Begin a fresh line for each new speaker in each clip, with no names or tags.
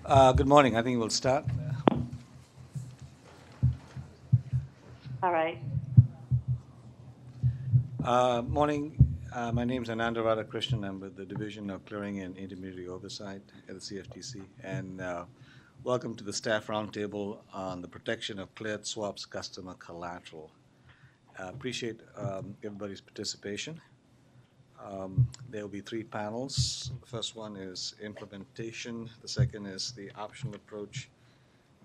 Good morning. I think we'll start.
All right.
Morning. My name is Ananda Radhakrishnan. I'm with the Division of Clearing and Intermediary Oversight at the CFTC. And welcome to the staff roundtable on the protection of cleared swaps customer collateral. Appreciate everybody's participation. There will be three panels. The first one is implementation. The second is the optional approach.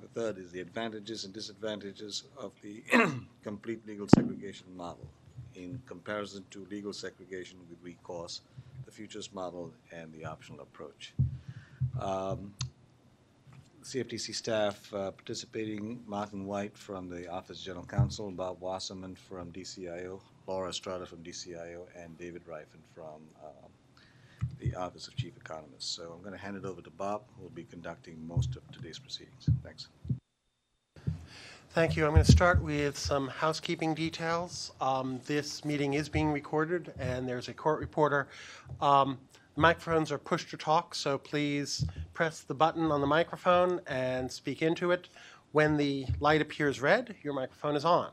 The third is the advantages and disadvantages of the complete legal segregation model in comparison to legal segregation with recourse, the futures model, and the optional approach. CFTC staff participating: Martin White from the Office of General Counsel, Bob Wasserman from DCIO, Laura Estrada from DCIO, and David Ryfin from the Office of Chief Economist. So I'm going to hand it over to Bob, who will be conducting most of today's proceedings. Thanks.
Thank you. I'm going to start with some housekeeping details. This meeting is being recorded, and there's a court reporter. Microphones are push to talk, so please press the button on the microphone and speak into it. When the light appears red, your microphone is on.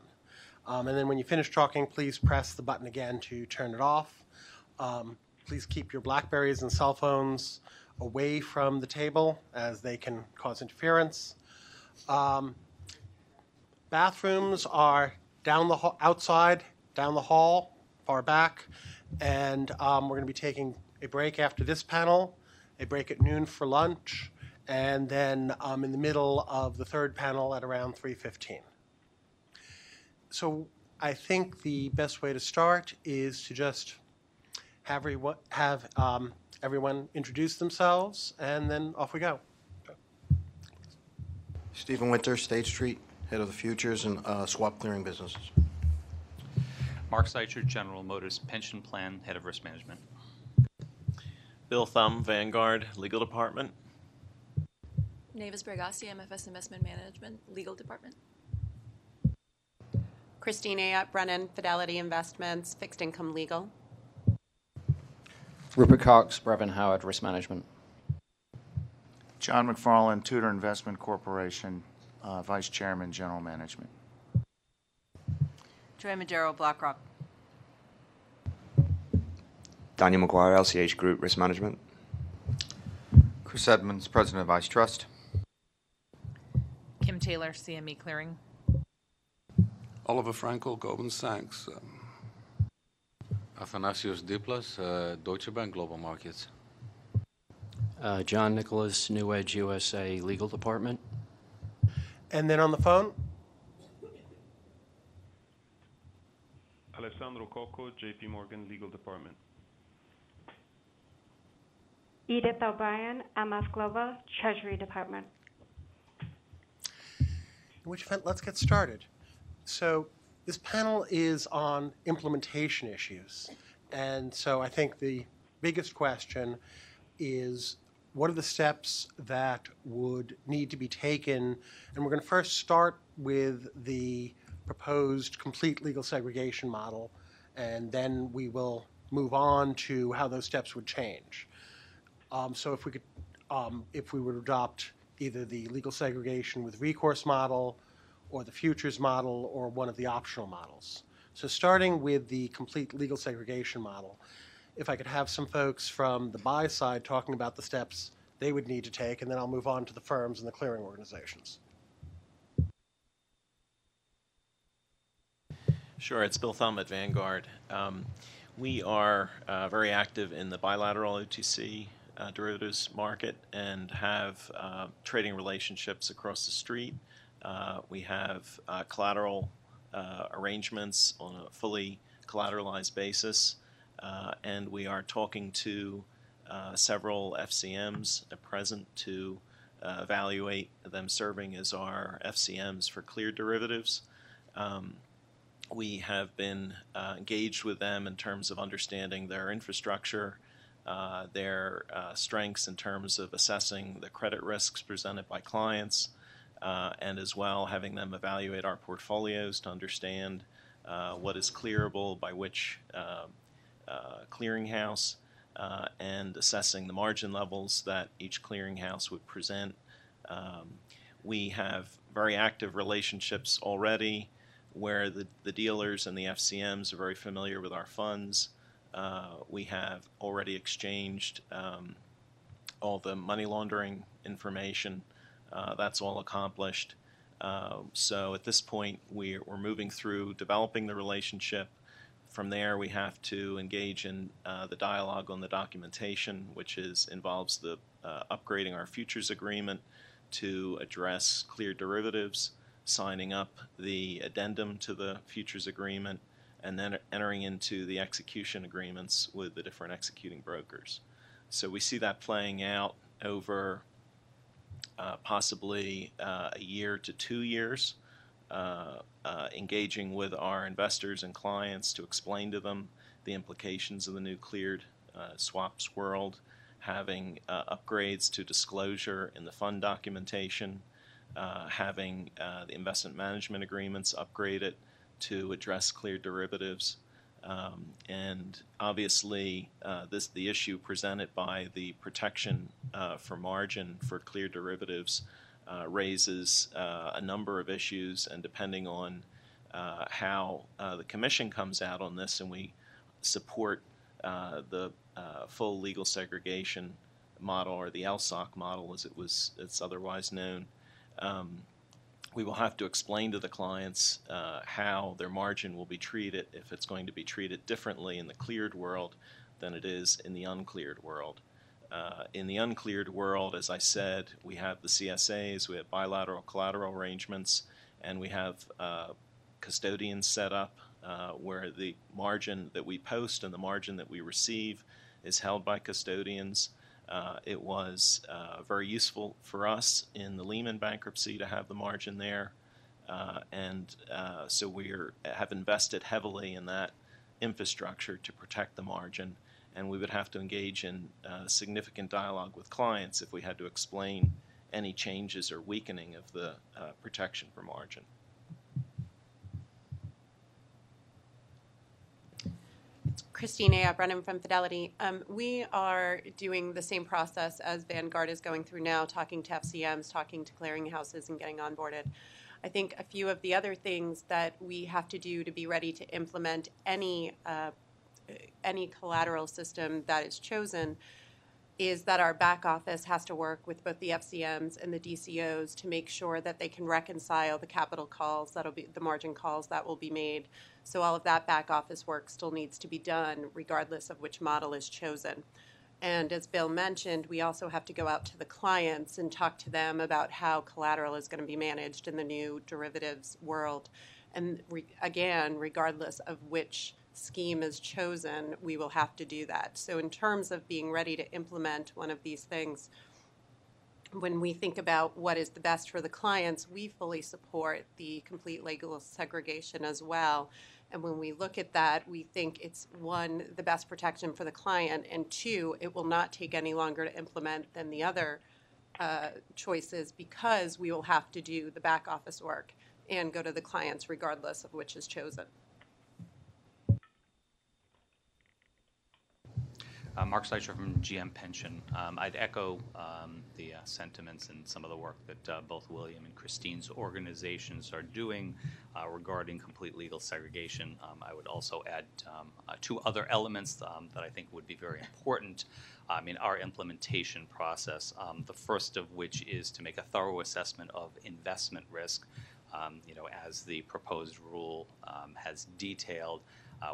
And then when you finish talking, please press the button again to turn it off. Please keep your BlackBerries and cell phones away from the table, as they can cause interference. Bathrooms are outside, down the hall, far back, and we're going to be taking a break after this panel, a break at noon for lunch, and then in the middle of the third panel at around 3:15. So I think the best way to start is to just have everyone introduce themselves, and then off we go.
Stephen Winter, State Street, head of the futures and swap clearing businesses.
Mark Seicher, General Motors Pension Plan, head of risk management.
Bill Thumb, Vanguard, legal department.
Navis Bergassi, MFS Investment Management, legal department.
Christine Ayotte Brennan, Fidelity Investments, fixed income legal.
Rupert Cox, Brevin Howard, risk management.
John McFarland, Tudor Investment Corporation, Vice Chairman, General Management.
Joy Madero, BlackRock.
Daniel McGuire, LCH Group, Risk Management.
Chris Edmonds, President of Ice Trust.
Kim Taylor, CME Clearing.
Oliver Frankel, Goldman Sachs.
Athanasios Diplas, Deutsche Bank Global Markets.
John Nicholas, New Edge USA, legal department.
And then on the phone?
Alessandro Cocco, JP Morgan Legal Department.
Edith O'Brien, MS Global, Treasury Department.
In which event, let's get started. So this panel is on implementation issues. And so I think the biggest question is, what are the steps that would need to be taken? And we're going to first start with the proposed complete legal segregation model, and then we will move on to how those steps would change. So if we would adopt either the legal segregation with recourse model, or the futures model, or one of the optional models. So starting with the complete legal segregation model, if I could have some folks from the buy side talking about the steps they would need to take, and then I'll move on to the firms and the clearing organizations.
Sure, it's Bill Thumb at Vanguard. We are very active in the bilateral OTC derivatives market and have trading relationships across the street. We have collateral arrangements on a fully collateralized basis, and we are talking to several FCMs at present to evaluate them serving as our FCMs for cleared derivatives. We have been engaged with them in terms of understanding their infrastructure, their strengths in terms of assessing the credit risks presented by clients, and as well having them evaluate our portfolios to understand what is clearable by which clearinghouse, and assessing the margin levels that each clearinghouse would present We have very active relationships already where the dealers and the FCMs are very familiar with our funds. We have already exchanged all the money laundering information. That's all accomplished. So at this point, we're moving through developing the relationship. From there, we have to engage in the dialogue on the documentation, which involves the upgrading our futures agreement to address cleared derivatives, signing up the addendum to the futures agreement, and then entering into the execution agreements with the different executing brokers. So we see that playing out over possibly a year to 2 years, engaging with our investors and clients to explain to them the implications of the new cleared swaps world, having upgrades to disclosure in the fund documentation, having the investment management agreements upgraded to address cleared derivatives. And obviously, the issue presented by the protection for margin for cleared derivatives raises a number of issues, and depending on how the Commission comes out on this, and we support the full legal segregation model, or the LSOC model as it's otherwise known, we will have to explain to the clients how their margin will be treated, if it's going to be treated differently in the cleared world than it is in the uncleared world. In the uncleared world, as I said, we have the CSAs, we have bilateral collateral arrangements, and we have custodians set up where the margin that we post and the margin that we receive is held by custodians. It was very useful for us in the Lehman bankruptcy to have the margin there, and so we have invested heavily in that infrastructure to protect the margin, and we would have to engage in significant dialogue with clients if we had to explain any changes or weakening of the protection for margin.
Christine A. Brennan from Fidelity. We are doing the same process as Vanguard is going through now, talking to FCMs, talking to clearinghouses, and getting onboarded. I think a few of the other things that we have to do to be ready to implement any collateral system that is chosen is that our back office has to work with both the FCMs and the DCOs to make sure that they can reconcile the capital calls, that'll be the margin calls that will be made. So all of that back office work still needs to be done regardless of which model is chosen. And as Bill mentioned, we also have to go out to the clients and talk to them about how collateral is going to be managed in the new derivatives world. And again, regardless of which scheme is chosen, we will have to do that. So in terms of being ready to implement one of these things, when we think about what is the best for the clients, we fully support the complete legal segregation as well. And when we look at that, we think it's, one, the best protection for the client, and two, it will not take any longer to implement than the other choices, because we will have to do the back office work and go to the clients regardless of which is chosen.
Mark Seicher from GM Pension. I'd echo the sentiments and some of the work that both William and Christine's organizations are doing regarding complete legal segregation. I would also add two other elements that I think would be very important in our implementation process. The first of which is to make a thorough assessment of investment risk. As the proposed rule has detailed,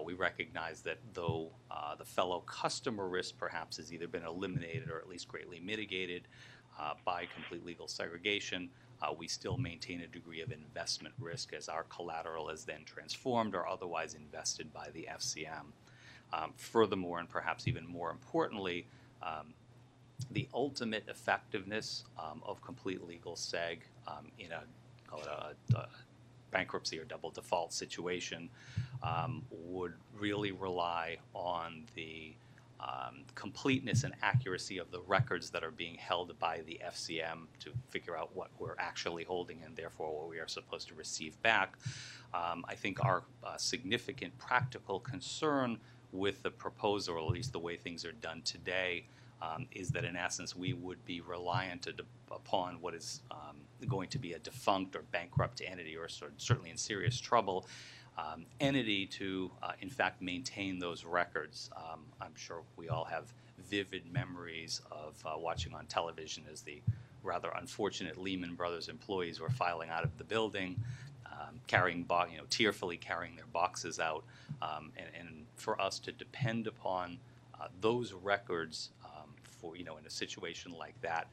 we recognize that though the fellow customer risk perhaps has either been eliminated or at least greatly mitigated by complete legal segregation, we still maintain a degree of investment risk as our collateral is then transformed or otherwise invested by the FCM. Furthermore, and perhaps even more importantly, the ultimate effectiveness of complete legal seg in a bankruptcy or double default situation would really rely on the completeness and accuracy of the records that are being held by the FCM to figure out what we're actually holding and therefore what we are supposed to receive back. I think our significant practical concern with the proposal, or at least the way things are done today, is that in essence we would be reliant upon what is going to be a defunct or bankrupt entity, or certainly in serious trouble entity, to in fact maintain those records. I'm sure we all have vivid memories of watching on television as the rather unfortunate Lehman Brothers employees were filing out of the building, tearfully carrying their boxes out, and for us to depend upon those records for, in a situation like that,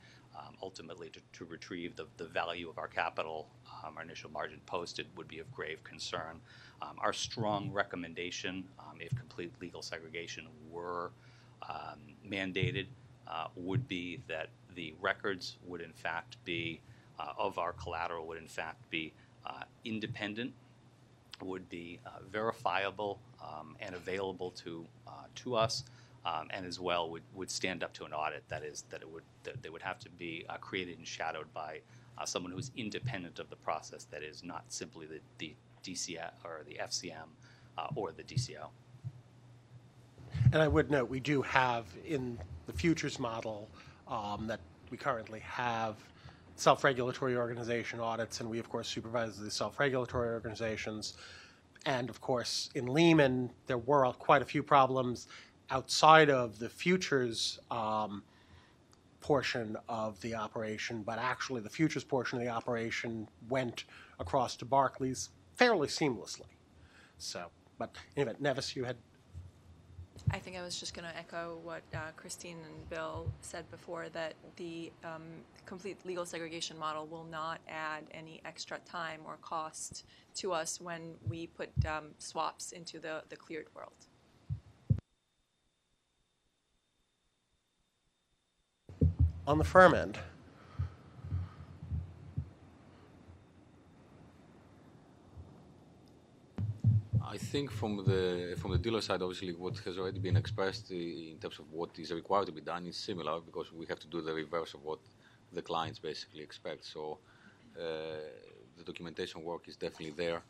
ultimately to retrieve the value of our capital, our initial margin posted, would be of grave concern. Our strong recommendation, if complete legal segregation were mandated, would be that the records would in fact be, of our collateral, would in fact be independent, would be verifiable and available to us, and as well would stand up to an audit. That is, that they would have to be created and shadowed by someone who's independent of the process. That is not simply the DCF or the FCM or the DCO.
And I would note we do have in the futures model that we currently have self-regulatory organization audits, and we of course supervise the self-regulatory organizations. And of course in Lehman there were quite a few problems outside of the futures portion of the operation, but actually the futures portion of the operation went across to Barclays fairly seamlessly. So, but anyway, Nevis, you had...
I think I was just going to echo what Christine and Bill said before, that the complete legal segregation model will not add any extra time or cost to us when we put swaps into the cleared world.
On the firm end,
I think from the dealer side, obviously, what has already been expressed in terms of what is required to be done is similar, because we have to do the reverse of what the clients basically expect. So the documentation work is definitely there.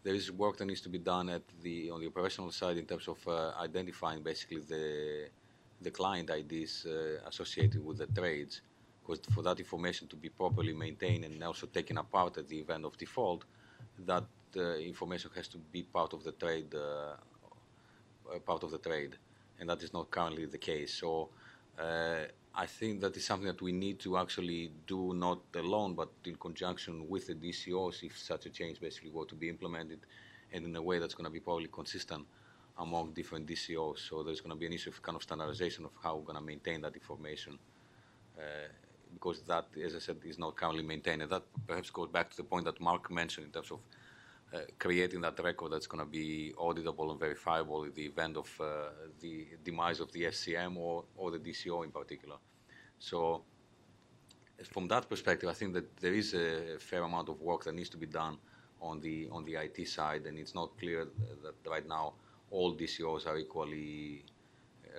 There is work that needs to be done on the operational side in terms of identifying basically the client IDs associated with the trades, because for that information to be properly maintained and also taken apart at the event of default, that information has to be part of the trade, and that is not currently the case. So I think that is something that we need to actually do, not alone, but in conjunction with the DCOs, if such a change basically were to be implemented, and in a way that's going to be probably consistent among different DCOs. So there's going to be an issue of kind of standardization of how we're going to maintain that information, because that, as I said, is not currently maintained. And that perhaps goes back to the point that Mark mentioned in terms of creating that record that's going to be auditable and verifiable in the event of the demise of the FCM or the DCO in particular. So from that perspective, I think that there is a fair amount of work that needs to be done on the IT side, and it's not clear that right now all DCOs are equally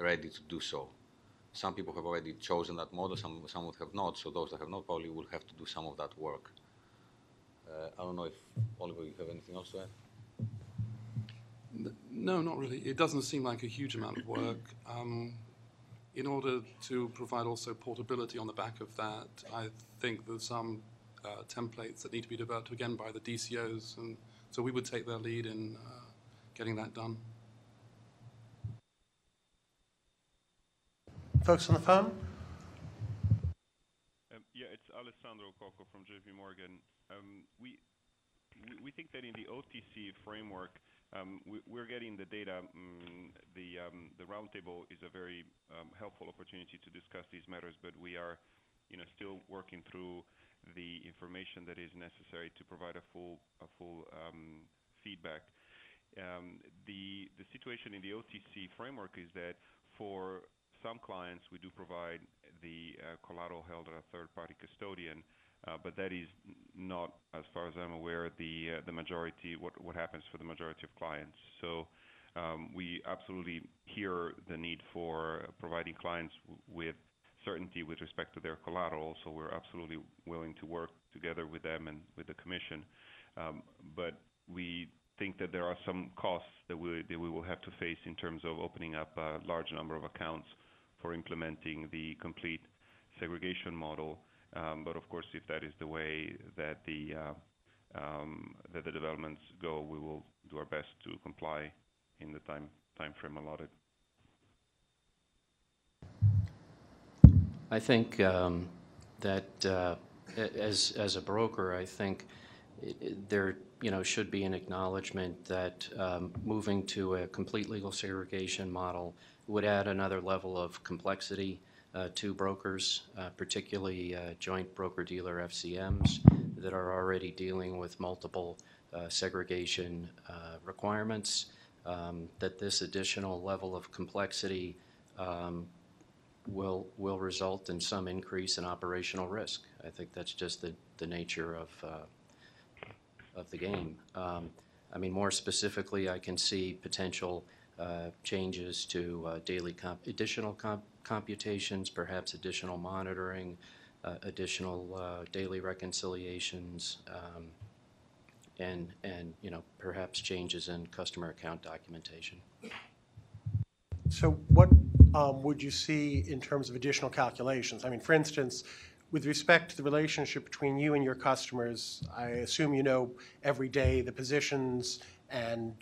ready to do so. Some people have already chosen that model, some would have not, so those that have not probably will have to do some of that work. I don't know if, Oliver, you have anything else to add?
No, not really. It doesn't seem like a huge amount of work. In order to provide also portability on the back of that, I think there's some templates that need to be developed again by the DCOs, and so we would take their lead in getting that done.
folks on the phone?
Yeah, it's Alessandro Cocco from JP Morgan. We think that in the OTC framework, we're getting the data. The roundtable is a very helpful opportunity to discuss these matters, but we are, still working through the information that is necessary to provide a full feedback. The situation in the OTC framework is that for some clients we do provide the collateral held at a third-party custodian, but that is not, as far as I'm aware, the majority. What happens for the majority of clients? So we absolutely hear the need for providing clients with certainty with respect to their collateral. So we're absolutely willing to work together with them and with the Commission. But we think that there are some costs that we will have to face in terms of opening up a large number of accounts for implementing the complete segregation model. But of course, if that is the way that the developments go, we will do our best to comply in the time frame allotted.
I think that as a broker, I think there should be an acknowledgement that moving to a complete legal segregation model would add another level of complexity to brokers, particularly joint broker-dealer FCMs that are already dealing with multiple segregation requirements, that this additional level of complexity will result in some increase in operational risk. I think that's just the nature of the game. I mean, more specifically, I can see potential changes to daily additional computations, perhaps additional monitoring, additional daily reconciliations, and perhaps changes in customer account documentation.
So what would you see in terms of additional calculations? I mean, for instance, with respect to the relationship between you and your customers, I assume you know every day the positions and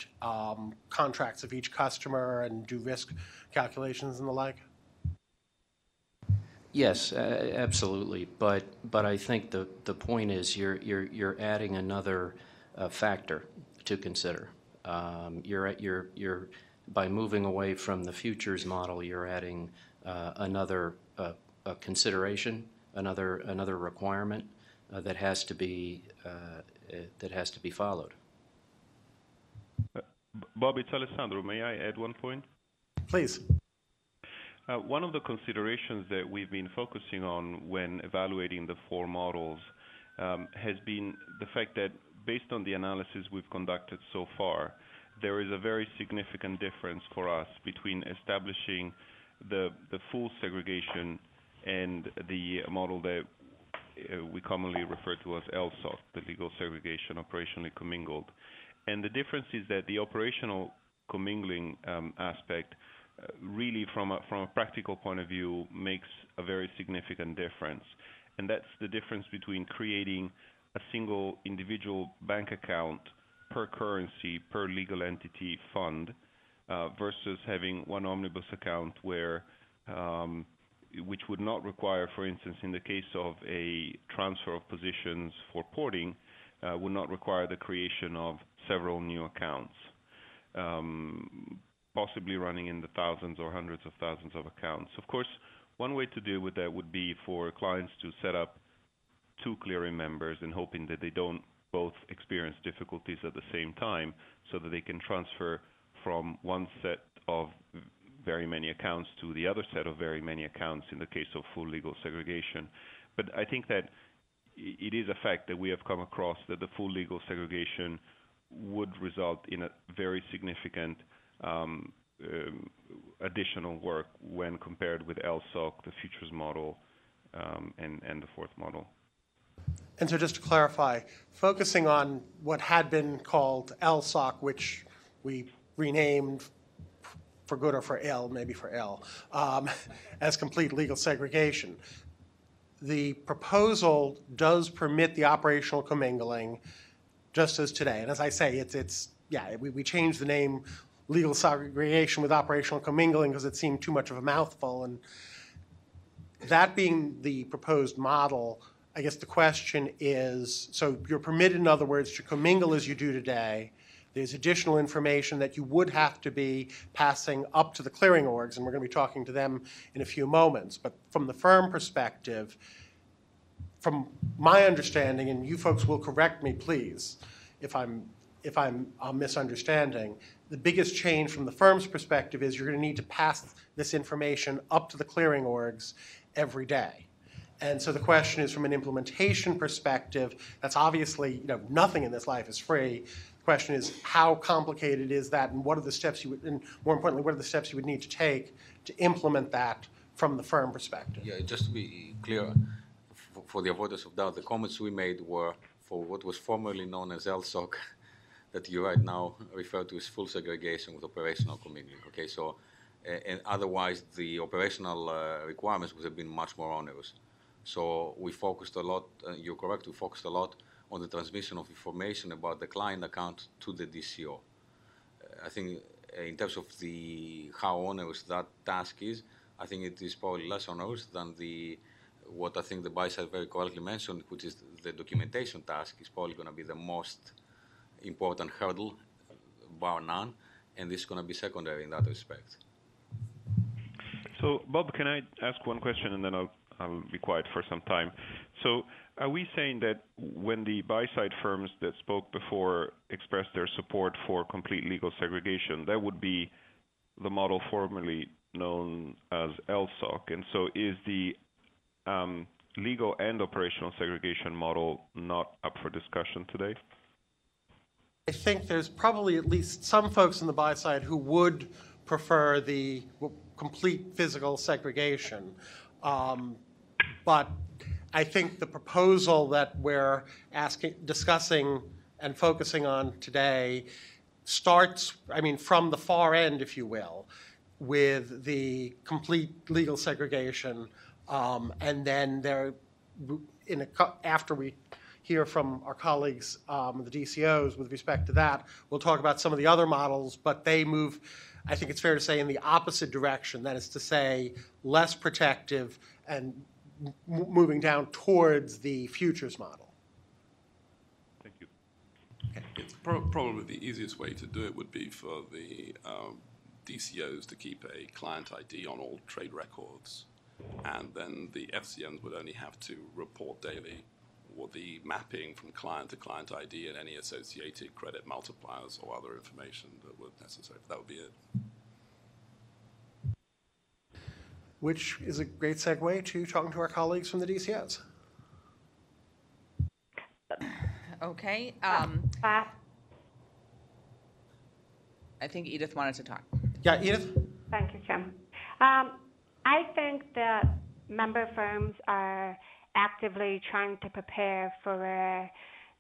contracts of each customer and do risk calculations and the like?
Yes, absolutely. But I think the point is you're adding another factor to consider. You're by moving away from the futures model, you're adding another consideration, another requirement that has to be followed.
Bob, it's Alessandro. May I add one point?
Please.
One of the considerations that we've been focusing on when evaluating the four models has been the fact that based on the analysis we've conducted so far, there is a very significant difference for us between establishing the full segregation and the model that we commonly refer to as LSOC, the legal segregation operationally commingled. And the difference is that the operational commingling aspect really from a practical point of view makes a very significant difference. And that's the difference between creating a single individual bank account per currency, per legal entity fund, versus having one omnibus account where which would not require, for instance, in the case of a transfer of positions for porting, would not require the creation of several new accounts, possibly running in the thousands or hundreds of thousands of accounts. Of course, one way to deal with that would be for clients to set up two clearing members and hoping that they don't both experience difficulties at the same time so that they can transfer from one set of very many accounts to the other set of very many accounts in the case of full legal segregation. But I think that it is a fact that we have come across that the full legal segregation would result in a very significant additional work when compared with LSOC, the futures model, and the fourth model.
And so just to clarify, focusing on what had been called LSOC, which we renamed for good or for ill, maybe for ill, as complete legal segregation. The proposal does permit the operational commingling just as today. And as I say, we changed the name legal segregation with operational commingling because it seemed too much of a mouthful. And that being the proposed model, I guess the question is, so you're permitted, in other words, to commingle as you do today. There's additional information that you would have to be passing up to the clearing orgs, and we're going to be talking to them in a few moments. But from the firm perspective, from my understanding, and you folks will correct me, please, if I'm misunderstanding, the biggest change from the firm's perspective is you're going to need to pass this information up to the clearing orgs every day. And so the question is, from an implementation perspective, that's obviously, nothing in this life is free. The question is, how complicated is that, and what are the steps you would, and more importantly, what are the steps you would need to take to implement that from the firm perspective?
Yeah, just to be clear, for the avoidance of doubt, the comments we made were for what was formerly known as LSOC, that you right now refer to as full segregation with operational commingling. Okay, so And otherwise the operational requirements would have been much more onerous. So we focused a lot, you're correct, we focused a lot on the transmission of information about the client account to the DCO. I think in terms of how onerous that task is, I think it is probably less onerous than what I think the buy side very correctly mentioned, which is the documentation task is probably going to be the most important hurdle, bar none, and this is going to be secondary in that respect.
So, Bob, can I ask one question and then I'll be quiet for some time? So, are we saying that when the buy-side firms that spoke before expressed their support for complete legal segregation, that would be the model formerly known as LSOC? And so is the legal and operational segregation model not up for discussion today?
I think there's probably at least some folks on the buy side who would prefer the complete physical segregation. But I think the proposal that we're discussing and focusing on today starts, from the far end, if you will, with the complete legal segregation, and then after we hear from our colleagues, the DCOs, with respect to that, we'll talk about some of the other models, but they move, I think it's fair to say, in the opposite direction. That is to say, less protective and moving down towards the futures model.
Thank you.
Okay.
It's probably the easiest way to do it would be for the DCOs to keep a client ID on all trade records, and then the FCMs would only have to report daily or the mapping from client to client ID and any associated credit multipliers or other information that would necessary. That would be it.
Which is a great segue to talking to our colleagues from the DCOs.
Okay. I think Edith wanted to talk.
Yeah, Edith?
Thank you, Jim. I think that member firms are actively trying to prepare for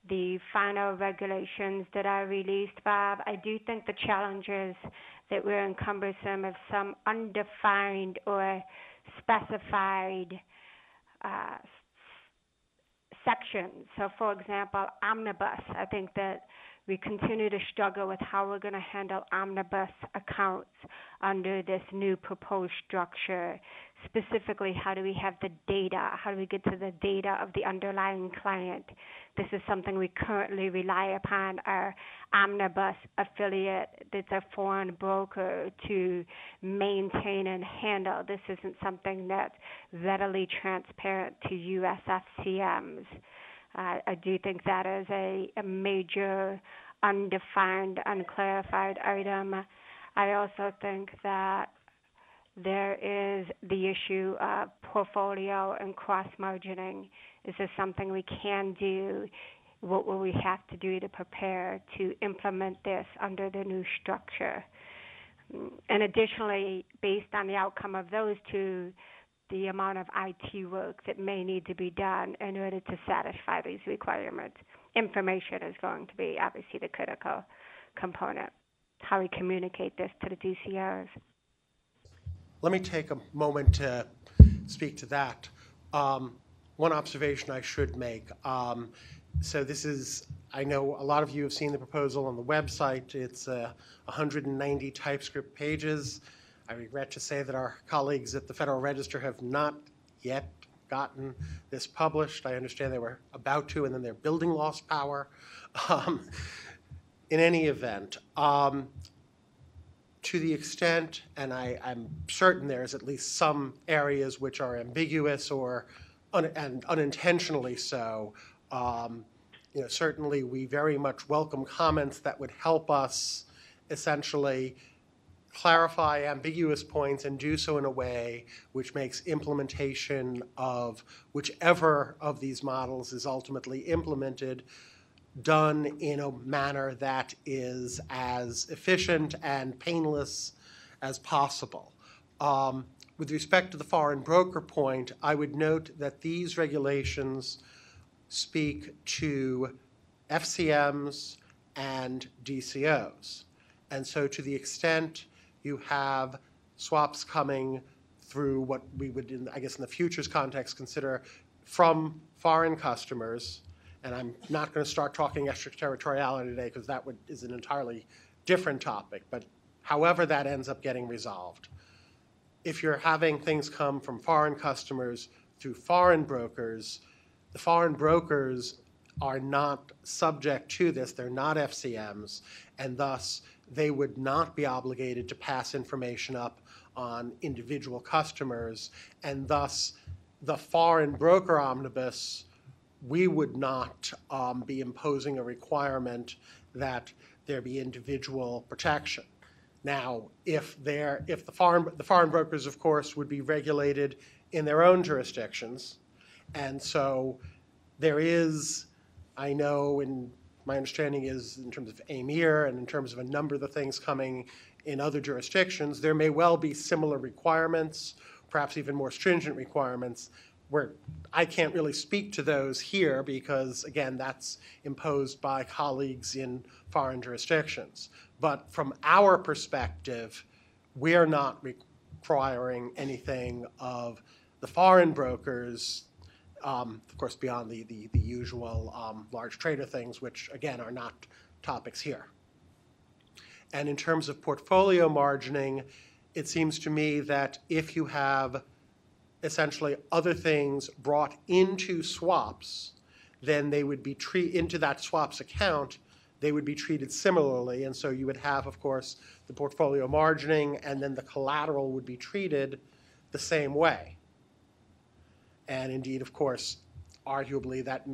the final regulations that are released, Bob. I do think the challenges that we're encumbersome of some undefined or specified sections. So, for example, omnibus. I think that we continue to struggle with how we're going to handle omnibus accounts under this new proposed structure. Specifically, how do we have the data? How do we get to the data of the underlying client? This is something we currently rely upon our omnibus affiliate that's a foreign broker to maintain and handle. This isn't something that's readily transparent to U.S. FCMs. I do think that is a major undefined, unclarified item. I also think that there is the issue of portfolio and cross-margining. Is this something we can do? What will we have to do to prepare to implement this under the new structure? And additionally, based on the outcome of those two, the amount of IT work that may need to be done in order to satisfy these requirements. Information is going to be obviously the critical component. How we communicate this to the DCOs.
Let me take a moment to speak to that. One observation I should make. So this is, I know a lot of you have seen the proposal on the website. It's 190 TypeScript pages. I regret to say that our colleagues at the Federal Register have not yet gotten this published. I understand they were about to, and then they're building lost power. In any event, to the extent, and I'm certain there's at least some areas which are ambiguous or and unintentionally so, certainly we very much welcome comments that would help us essentially clarify ambiguous points and do so in a way which makes implementation of whichever of these models is ultimately implemented done in a manner that is as efficient and painless as possible. With respect to the foreign broker point, I would note that these regulations speak to FCMs and DCOs. And so to the extent you have swaps coming through what we would, in the futures context, consider from foreign customers. And I'm not going to start talking extraterritoriality today because that is an entirely different topic. But however that ends up getting resolved, if you're having things come from foreign customers through foreign brokers, the foreign brokers are not subject to this. They're not FCMs, and thus they would not be obligated to pass information up on individual customers, and thus the foreign broker omnibus, we would not be imposing a requirement that there be individual protection. Now, if the foreign brokers, of course, would be regulated in their own jurisdictions, and so there is, I know, and my understanding is in terms of AMIR and in terms of a number of the things coming in other jurisdictions, there may well be similar requirements, perhaps even more stringent requirements, where I can't really speak to those here because, again, that's imposed by colleagues in foreign jurisdictions. But from our perspective, we're not requiring anything of the foreign brokers, of course, beyond the usual large trader things, which, again, are not topics here. And in terms of portfolio margining, it seems to me that if you have essentially other things brought into swaps, then they would be into that swaps account, they would be treated similarly. And so you would have, of course, the portfolio margining, and then the collateral would be treated the same way. And indeed, of course, arguably that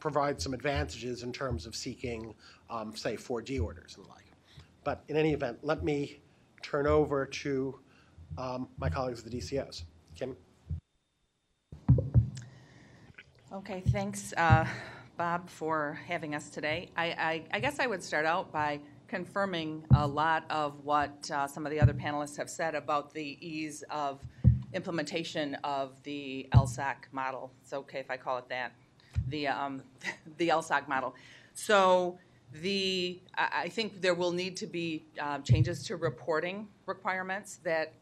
provides some advantages in terms of seeking, say, 4D orders and the like. But in any event, let me turn over to my colleagues at the DCOs. Kim?
Okay, thanks, Bob, for having us today. I guess I would start out by confirming a lot of what some of the other panelists have said about the ease of implementation of the LSAC model. It's okay if I call it that, the LSAC model. So I think there will need to be changes to reporting requirements that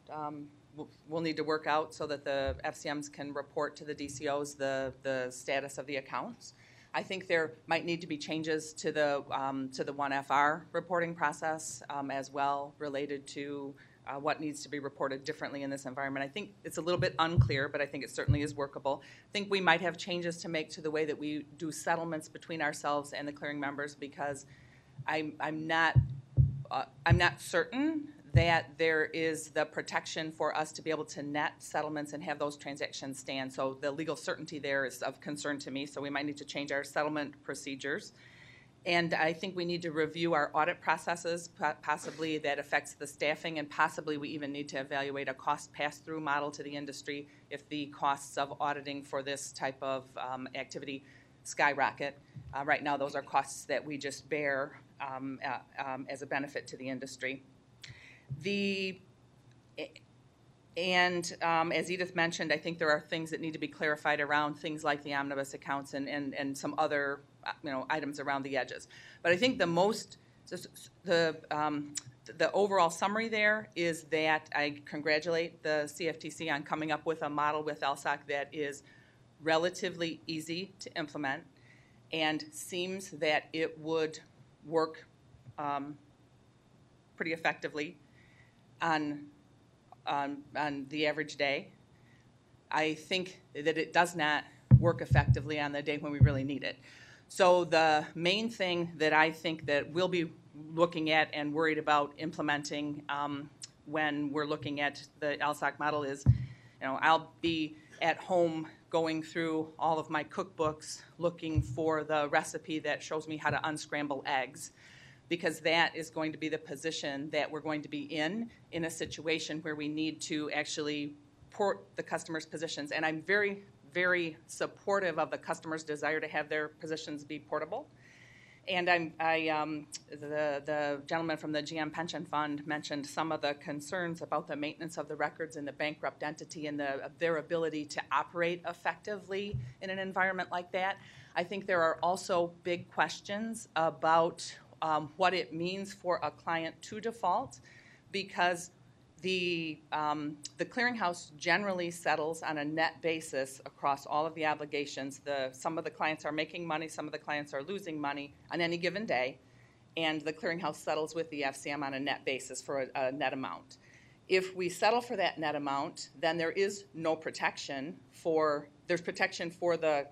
we'll need to work out so that the FCMs can report to the DCOs the status of the accounts. I think there might need to be changes to the 1FR reporting process as well, related to what needs to be reported differently in this environment. I think it's a little bit unclear, but I think it certainly is workable. I think we might have changes to make to the way that we do settlements between ourselves and the clearing members, because I'm not certain that there is the protection for us to be able to net settlements and have those transactions stand. So the legal certainty there is of concern to me, so we might need to change our settlement procedures. And I think we need to review our audit processes, possibly that affects the staffing, and possibly we even need to evaluate a cost pass-through model to the industry if the costs of auditing for this type of activity skyrocket. Right now, those are costs that we just bear as a benefit to the industry. As Edith mentioned, I think there are things that need to be clarified around things like the omnibus accounts and some other items around the edges. But I think the overall summary there is that I congratulate the CFTC on coming up with a model with LSAC that is relatively easy to implement and seems that it would work pretty effectively on the average day. I think that it does not work effectively on the day when we really need it. So the main thing that I think that we'll be looking at and worried about implementing when we're looking at the LSAC model is, I'll be at home going through all of my cookbooks looking for the recipe that shows me how to unscramble eggs, because that is going to be the position that we're going to be in a situation where we need to actually port the customer's positions. And I'm very, very supportive of the customer's desire to have their positions be portable. And the gentleman from the GM Pension Fund mentioned some of the concerns about the maintenance of the records in the bankrupt entity and their ability to operate effectively in an environment like that. I think there are also big questions about what it means for a client to default, because The clearinghouse generally settles on a net basis across all of the obligations. Some of the clients are making money, some of the clients are losing money on any given day, and the clearinghouse settles with the FCM on a net basis for a net amount. If we settle for that net amount, then there is no protection there's protection for the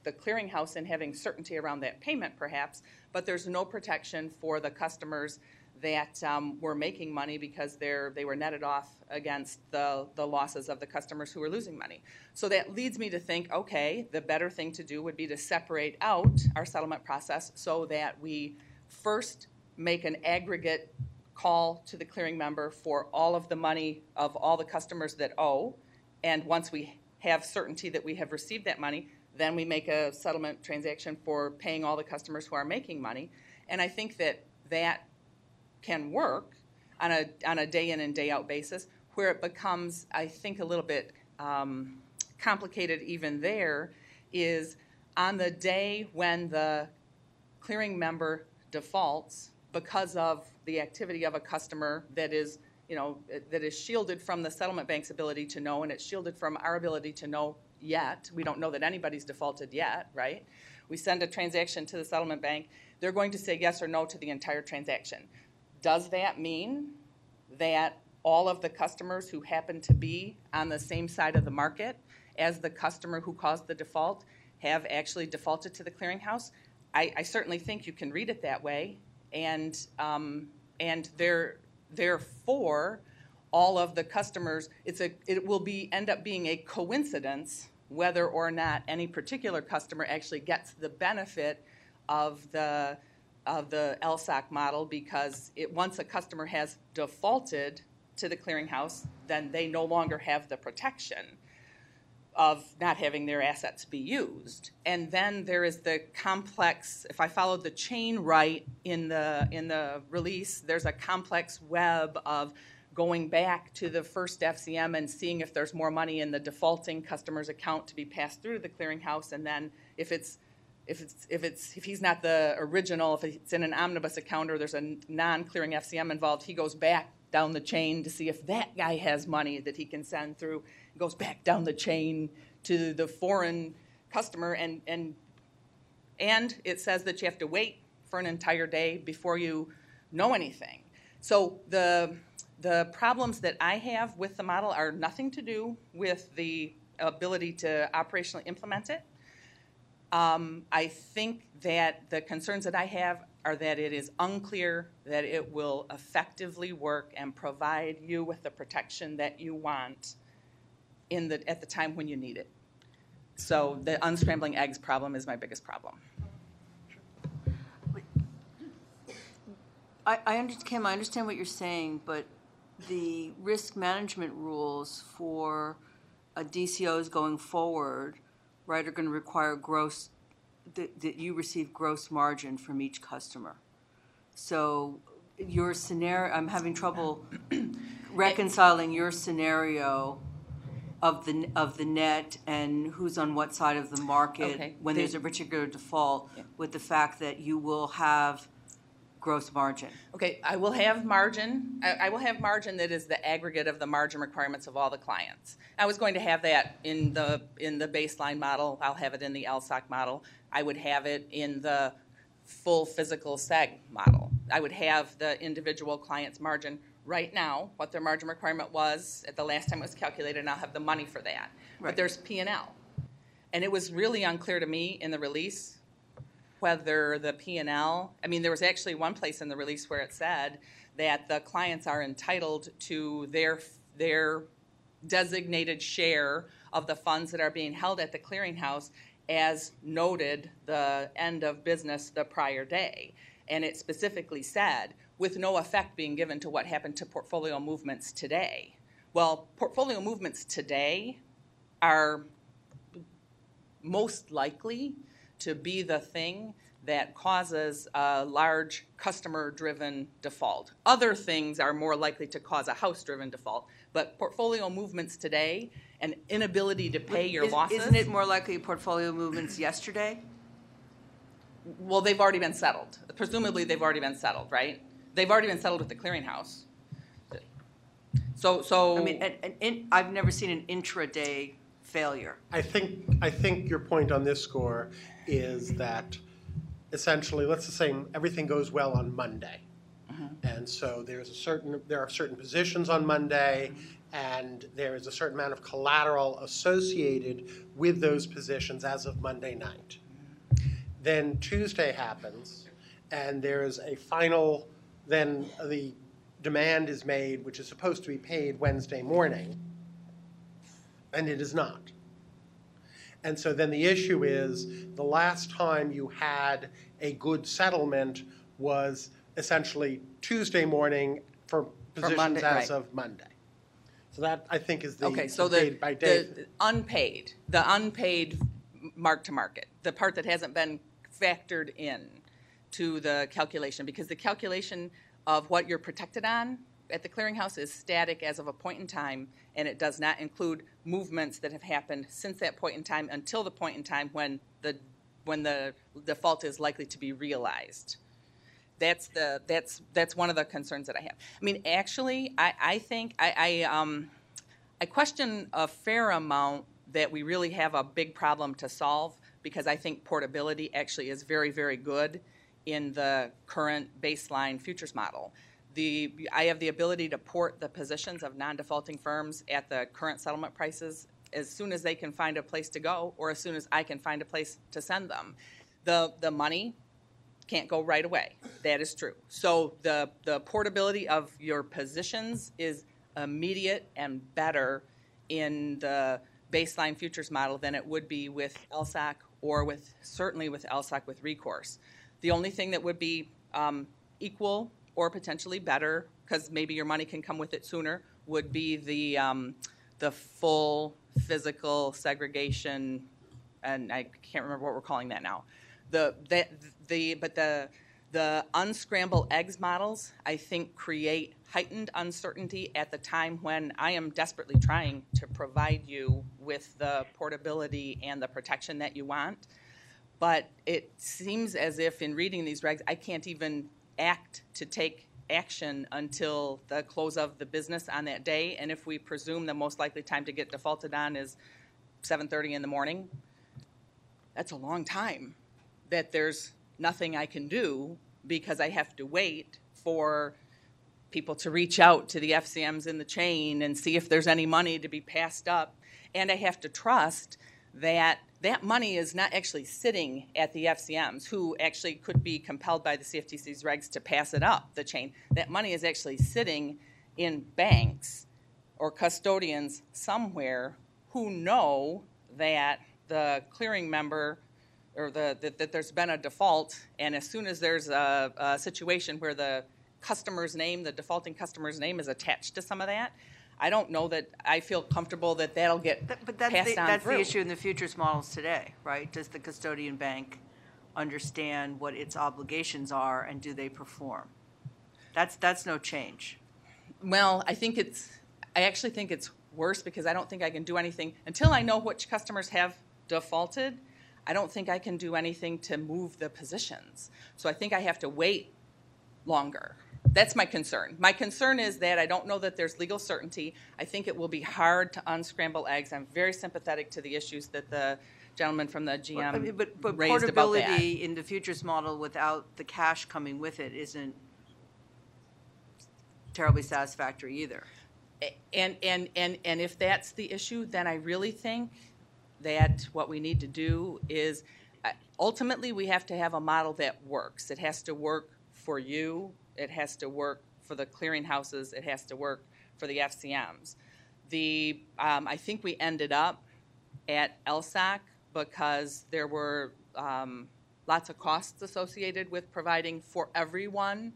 clearinghouse and having certainty around that payment perhaps, but there's no protection for the customers that were making money because they were netted off against the losses of the customers who were losing money. So that leads me to think, okay, the better thing to do would be to separate out our settlement process so that we first make an aggregate call to the clearing member for all of the money of all the customers that owe, and once we have certainty that we have received that money, then we make a settlement transaction for paying all the customers who are making money. And I think that can work on a day in and day out basis. Where it becomes, I think, a little bit complicated even there is on the day when the clearing member defaults because of the activity of a customer that is shielded from the settlement bank's ability to know, and it's shielded from our ability to know yet. We don't know that anybody's defaulted yet, right? We send a transaction to the settlement bank. They're going to say yes or no to the entire transaction. Does that mean that all of the customers who happen to be on the same side of the market as the customer who caused the default have actually defaulted to the clearinghouse? I certainly think you can read it that way, and therefore all of the customers, it will end up being a coincidence whether or not any particular customer actually gets the benefit of the LSOC model, because once a customer has defaulted to the clearinghouse, then they no longer have the protection of not having their assets be used. And then there is the complex, if I followed the chain right in the release, there's a complex web of going back to the first FCM and seeing if there's more money in the defaulting customer's account to be passed through the clearinghouse, and then if he's not the original, if it's in an omnibus account or there's a non-clearing FCM involved, he goes back down the chain to see if that guy has money that he can send through. He goes back down the chain to the foreign customer, and it says that you have to wait for an entire day before you know anything. So the problems that I have with the model are nothing to do with the ability to operationally implement it. I think that the concerns that I have are that it is unclear that it will effectively work and provide you with the protection that you want at the time when you need it. So the unscrambling eggs problem is my biggest problem.
Kim, I understand what you're saying, but the risk management rules for DCOs going forward, right, are going to require that you receive gross margin from each customer. So your scenario, I'm having trouble reconciling your scenario of the net and who's on what side of the market when there's a particular default with the fact that you will have gross margin.
Okay, I will have margin. I will have margin that is the aggregate of the margin requirements of all the clients. I was going to have that in the baseline model. I'll have it in the LSOC model. I would have it in the full physical seg model. I would have the individual client's margin right now, what their margin requirement was at the last time it was calculated, and I'll have the money for that. Right. But there's P&L. And it was really unclear to me in the release whether the P&L, I mean, there was actually one place in the release where it said that the clients are entitled to their designated share of the funds that are being held at the clearinghouse as noted the end of business the prior day. And it specifically said, with no effect being given to what happened to portfolio movements today. Well, portfolio movements today are most likely to be the thing that causes a large customer-driven default. Other things are more likely to cause a house-driven default. But portfolio movements today and inability to pay your losses...
Isn't it more likely portfolio movements yesterday?
Well, they've already been settled. Presumably, they've already been settled, right? They've already been settled with the clearinghouse. So I mean, I've never seen an intraday failure.
I think your point on this score is that essentially, let's just say everything goes well on Monday, and so there are certain positions on Monday, and there is a certain amount of collateral associated with those positions as of Monday night. Then Tuesday happens, and there is a final. Then the demand is made, which is supposed to be paid Wednesday morning, and it is not. And so then the issue is the last time you had a good settlement was essentially Tuesday morning for positions
Monday,
as
right.
of Monday. So that, I think, is the
Okay, so
day by day.
the unpaid mark to market, the part that hasn't been factored in to the calculation, because the calculation of what you're protected on at the clearinghouse is static as of a point in time, and it does not include movements that have happened since that point in time until the point in time when the default is likely to be realized. That's one of the concerns that I have. I mean, actually, I think I question a fair amount that we really have a big problem to solve, because I think portability actually is very, very good in the current baseline futures model. I have the ability to port the positions of non-defaulting firms at the current settlement prices as soon as they can find a place to go, or as soon as I can find a place to send them. The money can't go right away. That is true. So the portability of your positions is immediate and better in the baseline futures model than it would be with LSOC, or certainly with LSOC with recourse. The only thing that would be equal or potentially better, because maybe your money can come with it sooner, would be the full physical segregation, and I can't remember what we're calling that now. But the unscramble eggs models, I think, create heightened uncertainty at the time when I am desperately trying to provide you with the portability and the protection that you want. But it seems as if in reading these regs, I can't even act to take action until the close of the business on that day. And if we presume the most likely time to get defaulted on is 7:30 in the morning, that's a long time that there's nothing I can do, because I have to wait for people to reach out to the FCMs in the chain and see if there's any money to be passed up. And I have to trust that that money is not actually sitting at the FCMs, who actually could be compelled by the CFTC's regs to pass it up the chain. That money is actually sitting in banks or custodians somewhere who know that the clearing member, or that there's been a default, and as soon as there's a situation where the customer's name, the defaulting customer's name, is attached to some of that, I don't know that I feel comfortable that that'll get passed on
That's
through.
the issue in the futures models today, right? Does the custodian bank understand what its obligations are, and do they perform? That's no change.
Well, I actually think it's worse, because I don't think I can do anything until I know which customers have defaulted. I don't think I can do anything to move the positions. So I think I have to wait longer. That's my concern. My concern is that I don't know that there's legal certainty. I think it will be hard to unscramble eggs. I'm very sympathetic to the issues that the gentleman from the GM
But
raised about that.
portability in the futures model without the cash coming with it isn't terribly satisfactory either.
And if that's the issue, then I really think that what we need to do is, ultimately, we have to have a model that works. It has to work for you. It has to work for the clearinghouses. It has to work for the FCMs. I think we ended up at LSOC because there were lots of costs associated with providing for everyone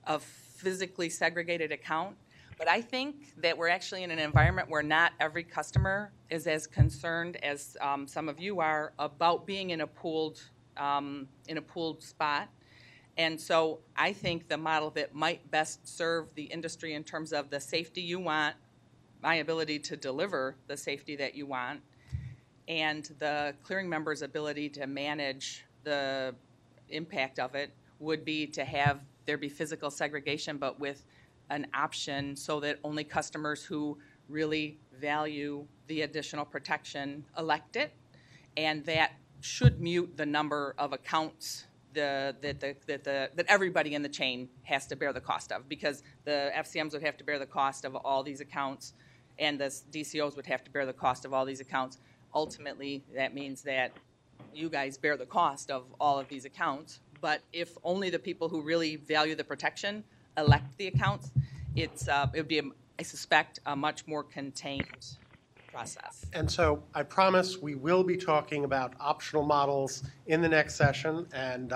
a physically segregated account. But I think that we're actually in an environment where not every customer is as concerned as some of you are about being in a pooled spot. And so I think the model that might best serve the industry in terms of the safety you want, my ability to deliver the safety that you want, and the clearing member's ability to manage the impact of it would be to have there be physical segregation, but with an option so that only customers who really value the additional protection elect it, and that should mute the number of accounts that everybody in the chain has to bear the cost of, because the FCMs would have to bear the cost of all these accounts, and the DCOs would have to bear the cost of all these accounts. Ultimately, that means that you guys bear the cost of all of these accounts, but if only the people who really value the protection elect the accounts, it would be, I suspect, a much more contained process.
And so I promise we will be talking about optional models in the next session, and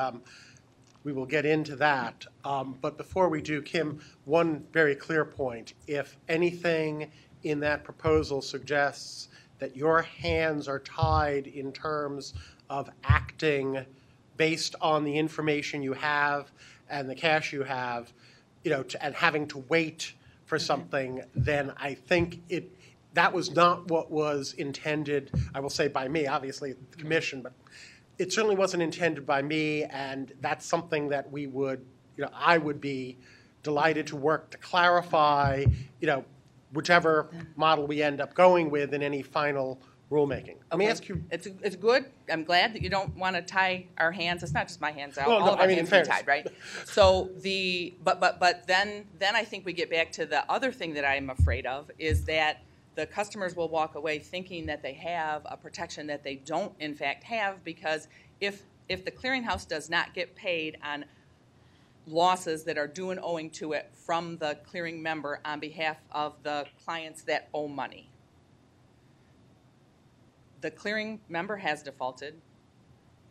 we will get into that. But before we do, Kim, one very clear point. If anything in that proposal suggests that your hands are tied in terms of acting based on the information you have and the cash you have, and having to wait for something, then I think that was not what was intended, I will say by me, obviously the commission, but it certainly wasn't intended by me, and that's something that we would, I would be delighted to work to clarify, whichever model we end up going with in any final rulemaking. Let me ask you.
It's good. I'm glad that you don't want to tie our hands. It's not just my hands out.
Well,
all
no,
of our
I mean,
hands
in
are tied, right? So but then I think we get back to the other thing that I'm afraid of is that the customers will walk away thinking that they have a protection that they don't in fact have, because if the clearinghouse does not get paid on losses that are due and owing to it from the clearing member on behalf of the clients that owe money, the clearing member has defaulted,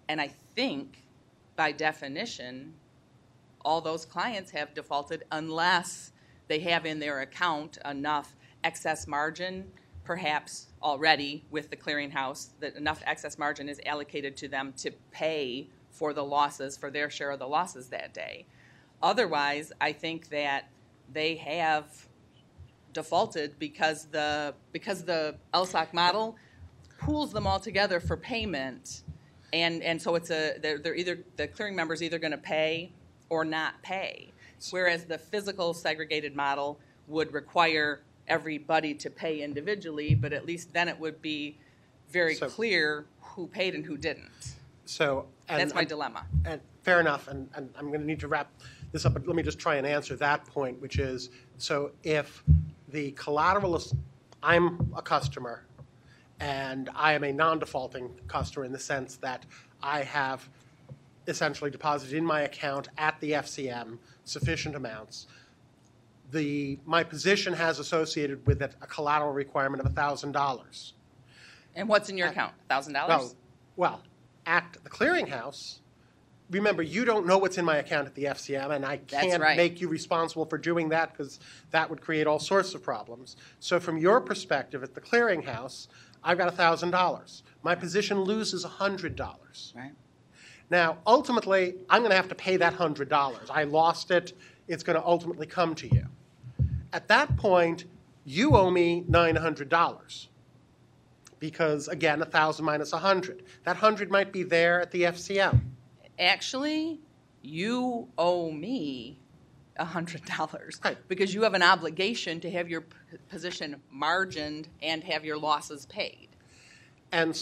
and I think by definition all those clients have defaulted unless they have in their account enough excess margin, perhaps already with the clearinghouse, that enough excess margin is allocated to them to pay for the losses, for their share of the losses that day. Otherwise, I think that they have defaulted because the LSOC model pools them all together for payment, and so they're either, the clearing member is either going to pay or not pay, whereas the physical segregated model would require everybody to pay individually, but at least then it would be very clear who paid and who didn't. That's my dilemma.
And fair enough, and I'm going to need to wrap this up, but let me just try and answer that point, which is, so if the collateral is, I'm a customer, and I am a non-defaulting customer in the sense that I have essentially deposited in my account at the FCM sufficient amounts. My position has associated with it a collateral requirement of $1,000.
And what's in your account? $1,000?
Well, at the clearinghouse, remember, you don't know what's in my account at the FCM, and I can't make you responsible for doing that because that would create all sorts of problems. So from your perspective at the clearinghouse, I've got $1,000. My position loses $100.
Right.
Now, ultimately, I'm going to have to pay that $100. I lost it. It's going to ultimately come to you. At that point, you owe me $900 because, again, 1,000 minus 100. That 100 might be there at the FCM.
Actually, you owe me $100 because you have an obligation to have your position margined and have your losses paid.
And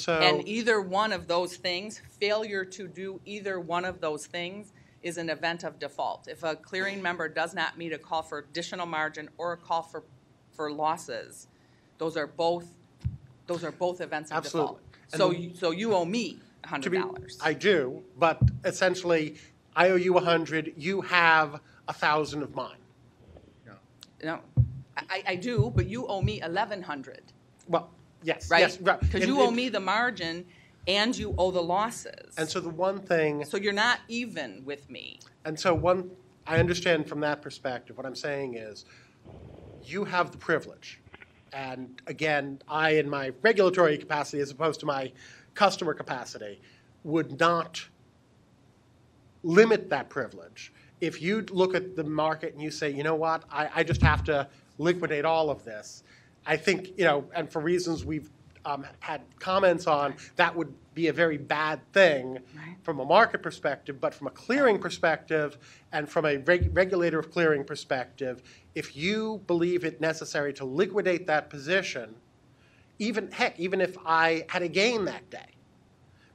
either one of those things, failure to do either one of those things is an event of default. If a clearing member does not meet a call for additional margin or a call for losses, those are both events of default. So you owe me $100.
I do, but essentially, I owe you $100. You have $1,000 of mine.
No, I do, but you owe me $1,100.
Well, yes,
right?
Yes, right.
Because you owe me the margin and you owe the losses.
And so the one thing.
So you're not even with me.
And so I understand from that perspective. What I'm saying is, you have the privilege, and again, I, in my regulatory capacity as opposed to my customer capacity, would not limit that privilege. If you look at the market and you say, you know what, I just have to liquidate all of this, I think, and for reasons we've had comments on that would be a very bad thing from a market perspective, but from a clearing perspective and from a regulator of clearing perspective, if you believe it necessary to liquidate that position, even if I had a gain that day,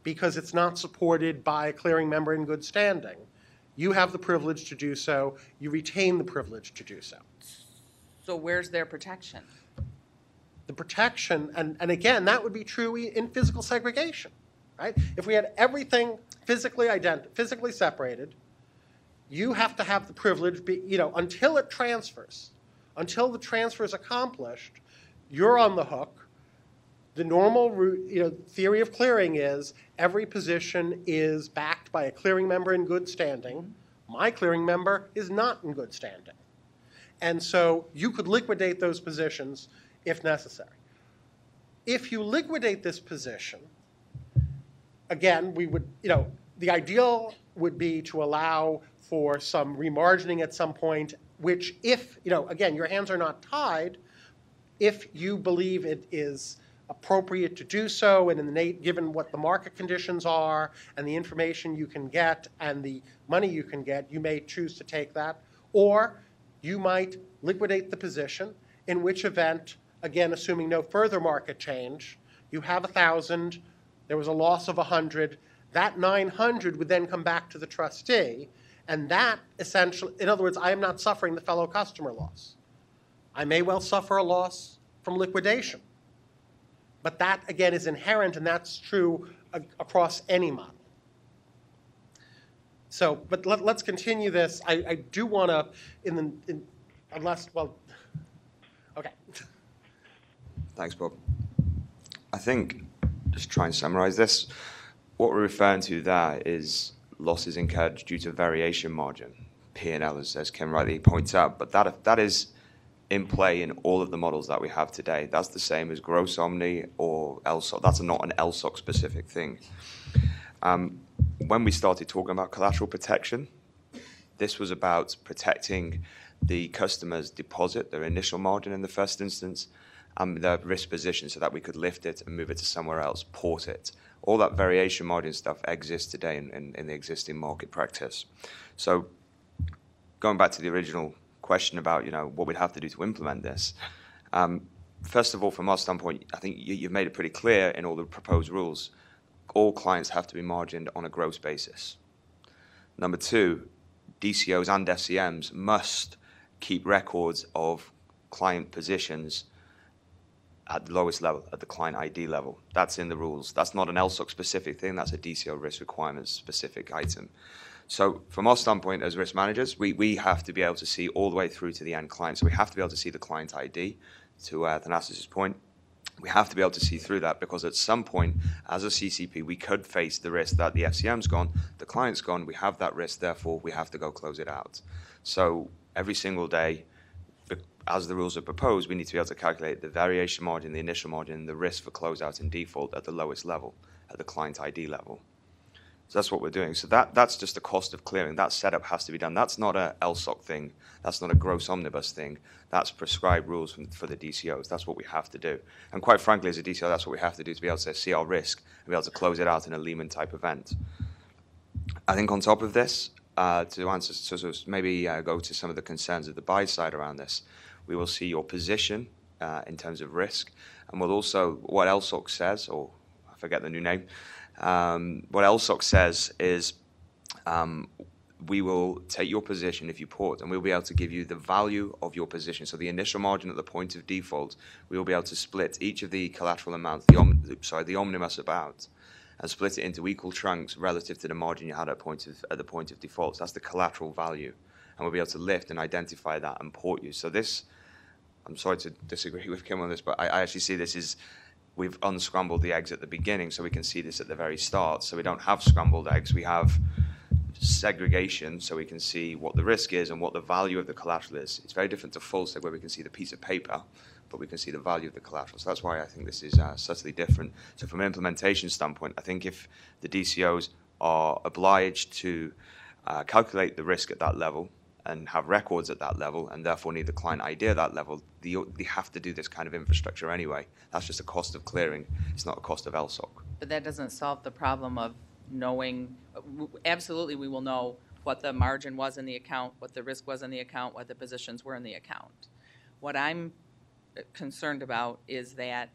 because it's not supported by a clearing member in good standing, you have the privilege to do so. You retain the privilege to do so.
So where's their protection?
The protection, and again, that would be true in physical segregation, right? If we had everything physically separated, you have to have the privilege, until it transfers, until the transfer is accomplished, you're on the hook. The normal theory of clearing is every position is backed by a clearing member in good standing. My clearing member is not in good standing. And so you could liquidate those positions if necessary. If you liquidate this position, again, we would, the ideal would be to allow for some remargining at some point, which if, again, your hands are not tied, if you believe it is appropriate to do so, and given what the market conditions are and the information you can get and the money you can get, you may choose to take that. Or you might liquidate the position, in which event, again, assuming no further market change, you have 1,000, there was a loss of 100, that 900 would then come back to the trustee, and that essentially, in other words, I am not suffering the fellow customer loss. I may well suffer a loss from liquidation. But that, again, is inherent, and that's true across any model. So, but let's continue this. I do want to, okay.
Thanks, Bob. I think, just try and summarize this, what we're referring to there is losses incurred due to variation margin, P&L, as Kim rightly points out, but that is in play in all of the models that we have today. That's the same as gross omni or LSOC. That's not an LSOC specific thing. When we started talking about collateral protection, this was about protecting the customer's deposit, their initial margin in the first instance, and their risk position so that we could lift it and move it to somewhere else, port it. All that variation margin stuff exists today in the existing market practice. So going back to the original question about what we'd have to do to implement this. First of all, from our standpoint, I think you've made it pretty clear in all the proposed rules, all clients have to be margined on a gross basis. Number two, DCOs and FCMs must keep records of client positions at the lowest level, at the client ID level. That's in the rules. That's not an LSOC specific thing, that's a DCO risk requirements specific item. So from our standpoint as risk managers, we have to be able to see all the way through to the end client. So we have to be able to see the client ID, to Thanasis' point. We have to be able to see through that because at some point, as a CCP, we could face the risk that the FCM's gone, the client's gone, we have that risk, therefore we have to go close it out. So every single day, as the rules are proposed, we need to be able to calculate the variation margin, the initial margin, the risk for closeout and default at the lowest level, at the client ID level. So that's what we're doing. So that's just the cost of clearing. That setup has to be done. That's not a LSOC thing. That's not a gross omnibus thing. That's prescribed rules for the DCOs. That's what we have to do. And quite frankly, as a DCO, that's what we have to do to be able to see our risk and be able to close it out in a Lehman-type event. I think on top of this, to answer, so maybe go to some of the concerns of the buy side around this, we will see your position in terms of risk, and we'll also, what LSOC says, or I forget the new name, what LSOC says is we will take your position if you port, and we'll be able to give you the value of your position. So the initial margin at the point of default, we will be able to split each of the collateral amounts, the omnibus about, and split it into equal chunks relative to the margin you had at the point of default. So that's the collateral value, and we'll be able to lift and identify that and port you. So this, I'm sorry to disagree with Kim on this, but I actually see this as we've unscrambled the eggs at the beginning, so we can see this at the very start. So we don't have scrambled eggs, we have segregation, so we can see what the risk is and what the value of the collateral is. It's very different to full seg, where we can see the piece of paper, but we can see the value of the collateral. So that's why I think this is subtly different. So from an implementation standpoint, I think if the DCOs are obliged to calculate the risk at that level and have records at that level, and therefore need the client ID at that level, they have to do this kind of infrastructure anyway. That's just a cost of clearing. It's not a cost of LSOC.
But that doesn't solve the problem of knowing. Absolutely, we will know what the margin was in the account, what the risk was in the account, what the positions were in the account. What I'm concerned about is that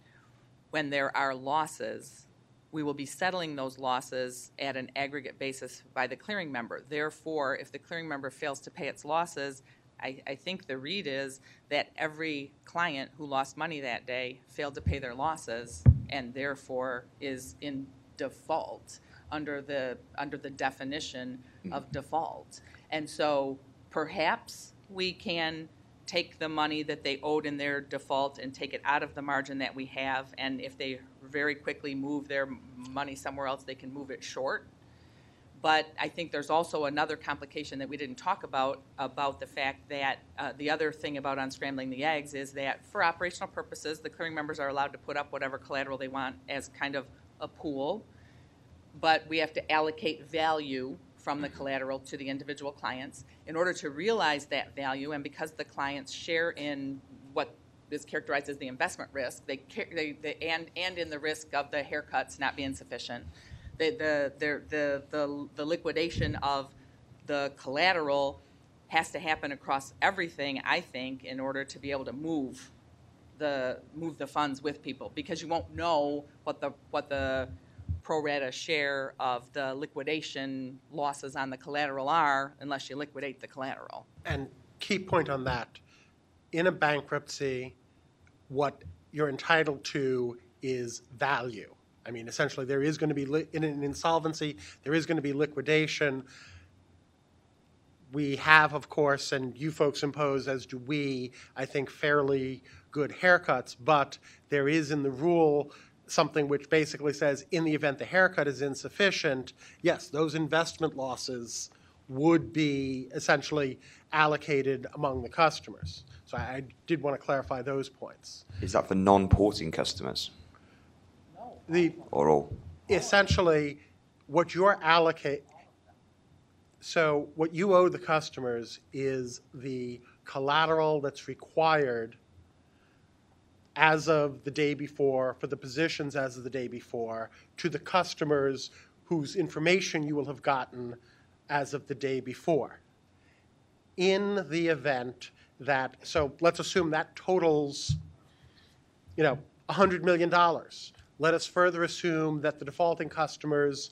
when there are losses, we will be settling those losses at an aggregate basis by the clearing member. Therefore, if the clearing member fails to pay its losses, I think the read is that every client who lost money that day failed to pay their losses and therefore is in default under the definition of default. And so perhaps we can take the money that they owed in their default and take it out of the margin that we have, and if they very quickly move their money somewhere else, they can move it short. But I think there's also another complication that we didn't talk about the fact that the other thing about unscrambling the eggs is that for operational purposes, the clearing members are allowed to put up whatever collateral they want as kind of a pool, but we have to allocate value from the collateral to the individual clients in order to realize that value. And because the clients share in what is characterized as the investment risk, and in the risk of the haircuts not being sufficient, the liquidation of the collateral has to happen across everything, I think, in order to be able to move the funds with people, because you won't know what the pro rata share of the liquidation losses on the collateral are unless you liquidate the collateral.
And key point on that, in a bankruptcy, what you're entitled to is value. I mean, essentially, there is going to be, in an insolvency, there is going to be liquidation. We have, of course, and you folks impose, as do we, I think, fairly good haircuts, but there is in the rule something which basically says in the event the haircut is insufficient, yes, those investment losses would be essentially allocated among the customers. So I did want to clarify those points.
Is that for non-porting customers? Or all?
Essentially, what you're so what you owe the customers is the collateral that's required as of the day before, for the positions as of the day before, to the customers whose information you will have gotten as of the day before. In the event that, so let's assume that totals, $100 million. Let us further assume that the defaulting customers'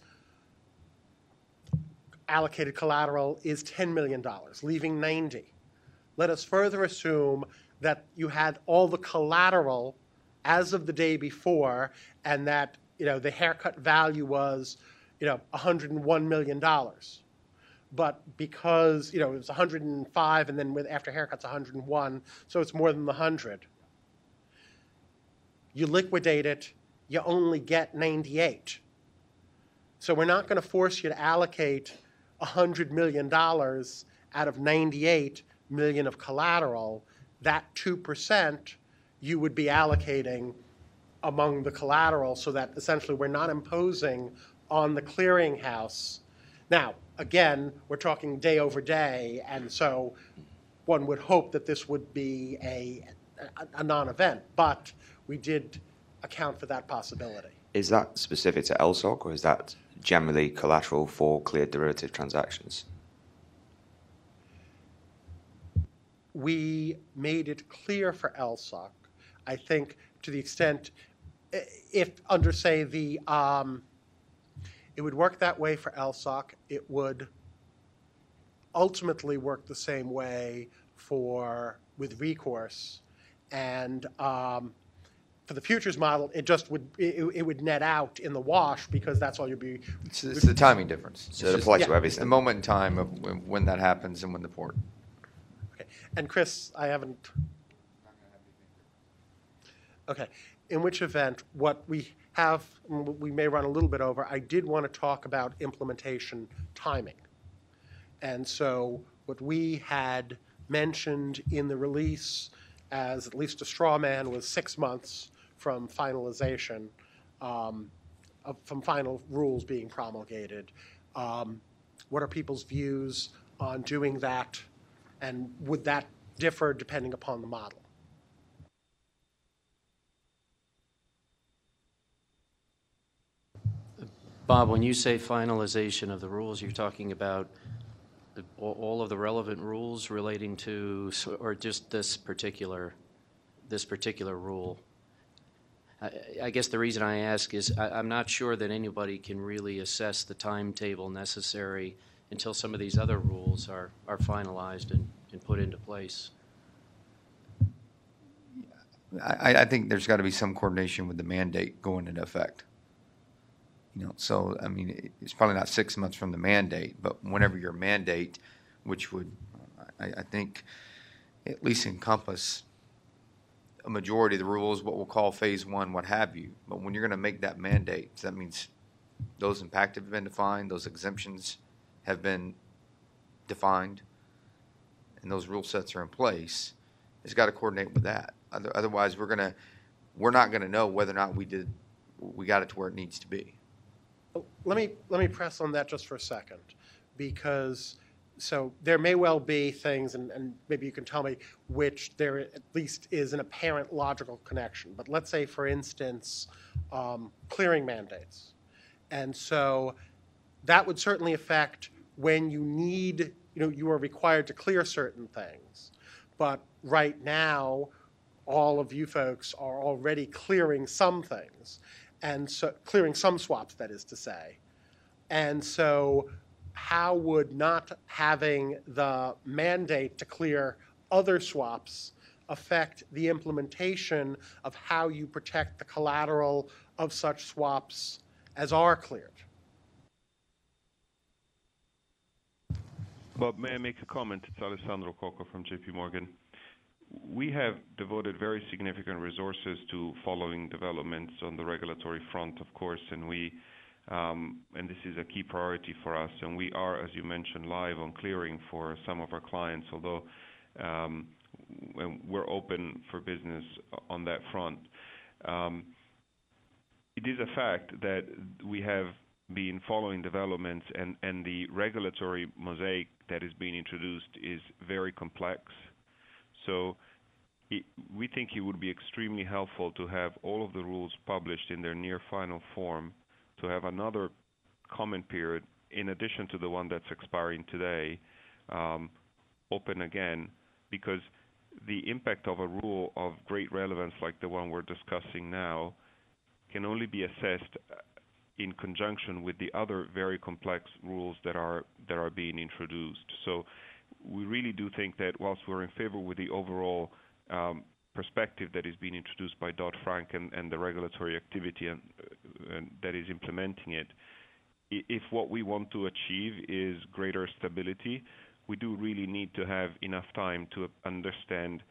allocated collateral is $10 million, leaving 90. Let us further assume that you had all the collateral as of the day before, and that the haircut value was $101 million. But because it was 105, and then after haircuts 101, so it's more than the 100. You liquidate it, you only get 98. So we're not going to force you to allocate $100 million out of 98 million of collateral. That 2% you would be allocating among the collateral, so that essentially we're not imposing on the clearinghouse. Now, again, we're talking day over day, and so one would hope that this would be a non-event, but we did account for that possibility.
Is that specific to LSOC, or is that generally collateral for cleared derivative transactions?
We made it clear for LSOC, I think, to the extent, if under, say, it would work that way for LSOC, it would ultimately work the same way with recourse, and for the futures model, it just would net out in the wash, because that's all you'd be.
It's the timing difference.
So it applies to everything.
It's the moment in time of when that happens and when the port.
Okay, and Chris, I haven't. Okay, in which event, what we have, we may run a little bit over. I did want to talk about implementation timing, and so what we had mentioned in the release as at least a straw man was 6 months from finalization, from final rules being promulgated. What are people's views on doing that And would that differ depending upon the model?
Bob, when you say finalization of the rules, you're talking about all of the relevant rules relating to, or just this particular rule? I guess the reason I ask is I'm not sure that anybody can really assess the timetable necessary until some of these other rules are finalized and put into place.
I think there's got to be some coordination with the mandate going into effect. So, I mean, it's probably not 6 months from the mandate, but whenever your mandate, which would, I think, at least encompass a majority of the rules, what we'll call phase one, what have you. But when you're going to make that mandate, that means those impacted have been defined, those exemptions have been defined, and those rule sets are in place. It's got to coordinate with that. Otherwise, we're not going to know whether or not we got it to where it needs to be.
Let me press on that just for a second, because so there may well be things, and maybe you can tell me which there at least is an apparent logical connection. But let's say, for instance, clearing mandates. And so that would certainly affect when you need, you are required to clear certain things. But right now, all of you folks are already clearing some things. And so clearing some swaps, that is to say. And so how would not having the mandate to clear other swaps affect the implementation of how you protect the collateral of such swaps as are cleared?
Bob, may I make a comment? It's Alessandro Cocco from JP Morgan. We have devoted very significant resources to following developments on the regulatory front, of course, and and this is a key priority for us. And we are, as you mentioned, live on clearing for some of our clients, although we're open for business on that front. It is a fact that we have been following developments, and the regulatory mosaic that is being introduced is very complex. So we think it would be extremely helpful to have all of the rules published in their near final form, to have another comment period in addition to the one that's expiring today, open again, because the impact of a rule of great relevance like the one we're discussing now can only be assessed in conjunction with the other very complex rules that are being introduced. So we really do think that whilst we're in favor with the overall perspective that is being introduced by Dodd-Frank and the regulatory activity and that is implementing it, if what we want to achieve is greater stability, we do really need to have enough time to understand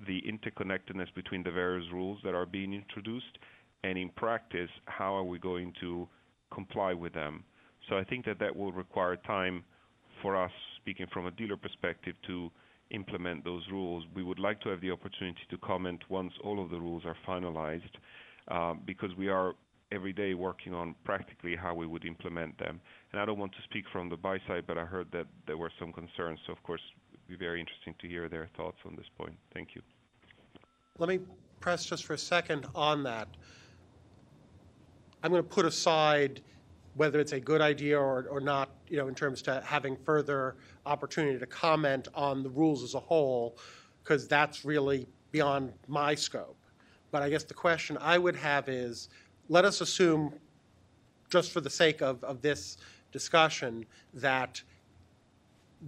the interconnectedness between the various rules that are being introduced, and in practice, how are we going to comply with them. So I think that will require time for us, speaking from a dealer perspective, to implement those rules. We would like to have the opportunity to comment once all of the rules are finalized, because we are every day working on practically how we would implement them. And I don't want to speak from the buy side, but I heard that there were some concerns. So, of course, it would be very interesting to hear their thoughts on this point. Thank you.
Let me press just for a second on that. I'm going to put aside whether it's a good idea or not, in terms to having further opportunity to comment on the rules as a whole, because that's really beyond my scope. But I guess the question I would have is, let us assume, just for the sake of this discussion, that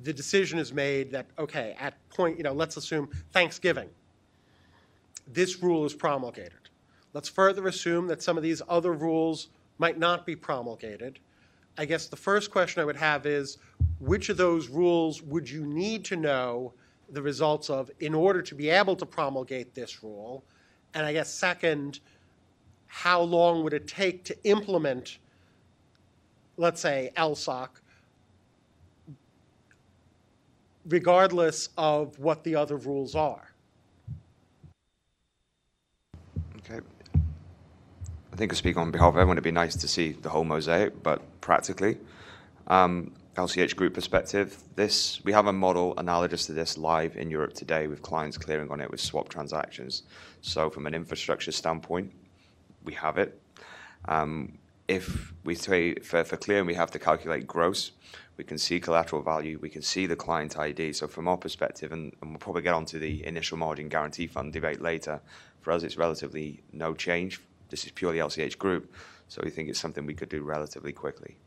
the decision is made that, okay, at point, let's assume Thanksgiving, this rule is promulgated. Let's further assume that some of these other rules might not be promulgated. I guess the first question I would have is, which of those rules would you need to know the results of in order to be able to promulgate this rule? And I guess second, how long would it take to implement, let's say, LSOC, regardless of what the other rules are?
Okay. I think I speak on behalf of everyone. It'd be nice to see the whole mosaic, but practically, LCH Group perspective, we have a model analogous to this live in Europe today with clients clearing on it with swap transactions. So from an infrastructure standpoint, we have it. If we trade for clearing, we have to calculate gross. We can see collateral value. We can see the client ID. So from our perspective, and we'll probably get onto the initial margin guarantee fund debate later, for us it's relatively no change. This is purely LCH Group, so we think it's something we could do relatively quickly.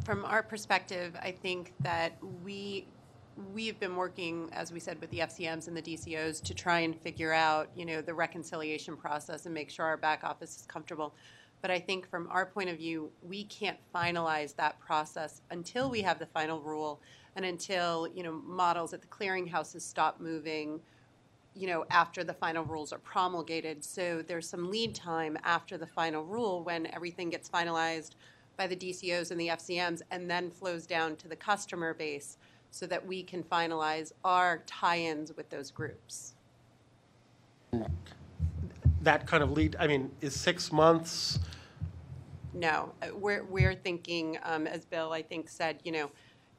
From our perspective, I think that we have been working, as we said, with the FCMs and the DCOs to try and figure out, the reconciliation process and make sure our back office is comfortable. But I think from our point of view, we can't finalize that process until we have the final rule and until, models at the clearinghouses stop moving, after the final rules are promulgated. So there's some lead time after the final rule when everything gets finalized by the DCOs and the FCMs and then flows down to the customer base so that we can finalize our tie-ins with those groups.
That kind of lead, is 6 months?
No, we're thinking, as Bill, I think, said,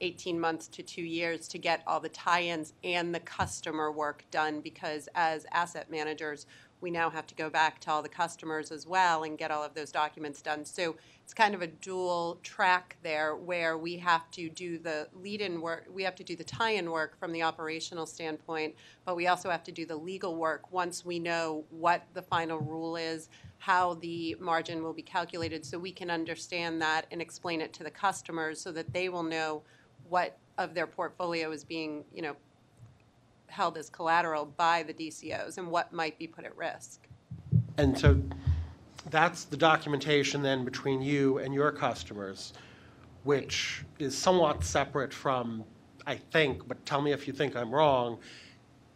18 months to 2 years to get all the tie-ins and the customer work done, because as asset managers, we now have to go back to all the customers as well and get all of those documents done. So it's kind of a dual track there where we have to do the lead-in work, we have to do the tie-in work from the operational standpoint, but we also have to do the legal work once we know what the final rule is, how the margin will be calculated, so we can understand that and explain it to the customers so that they will know what of their portfolio is being, held as collateral by the DCOs and what might be put at risk.
And so that's the documentation then between you and your customers, which is somewhat separate from, I think, but tell me if you think I'm wrong,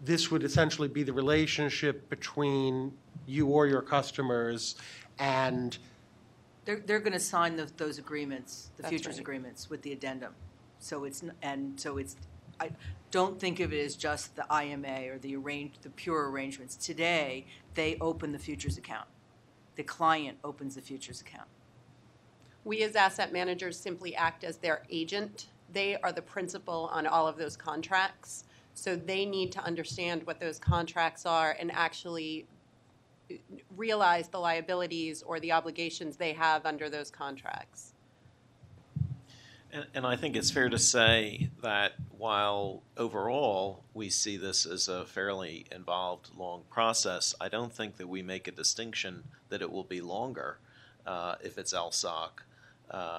this would essentially be the relationship between you or your customers and...
They're going to sign those agreements, the
That's
futures
right.
agreements with the addendum. I don't think of it as just the IMA or the pure arrangements. Today, they open the futures account. The client opens the futures account.
We as asset managers simply act as their agent. They are the principal on all of those contracts. So they need to understand what those contracts are and actually realize the liabilities or the obligations they have under those contracts.
And I think it's fair to say that while overall we see this as a fairly involved, long process, I don't think that we make a distinction that it will be longer if it's LSOC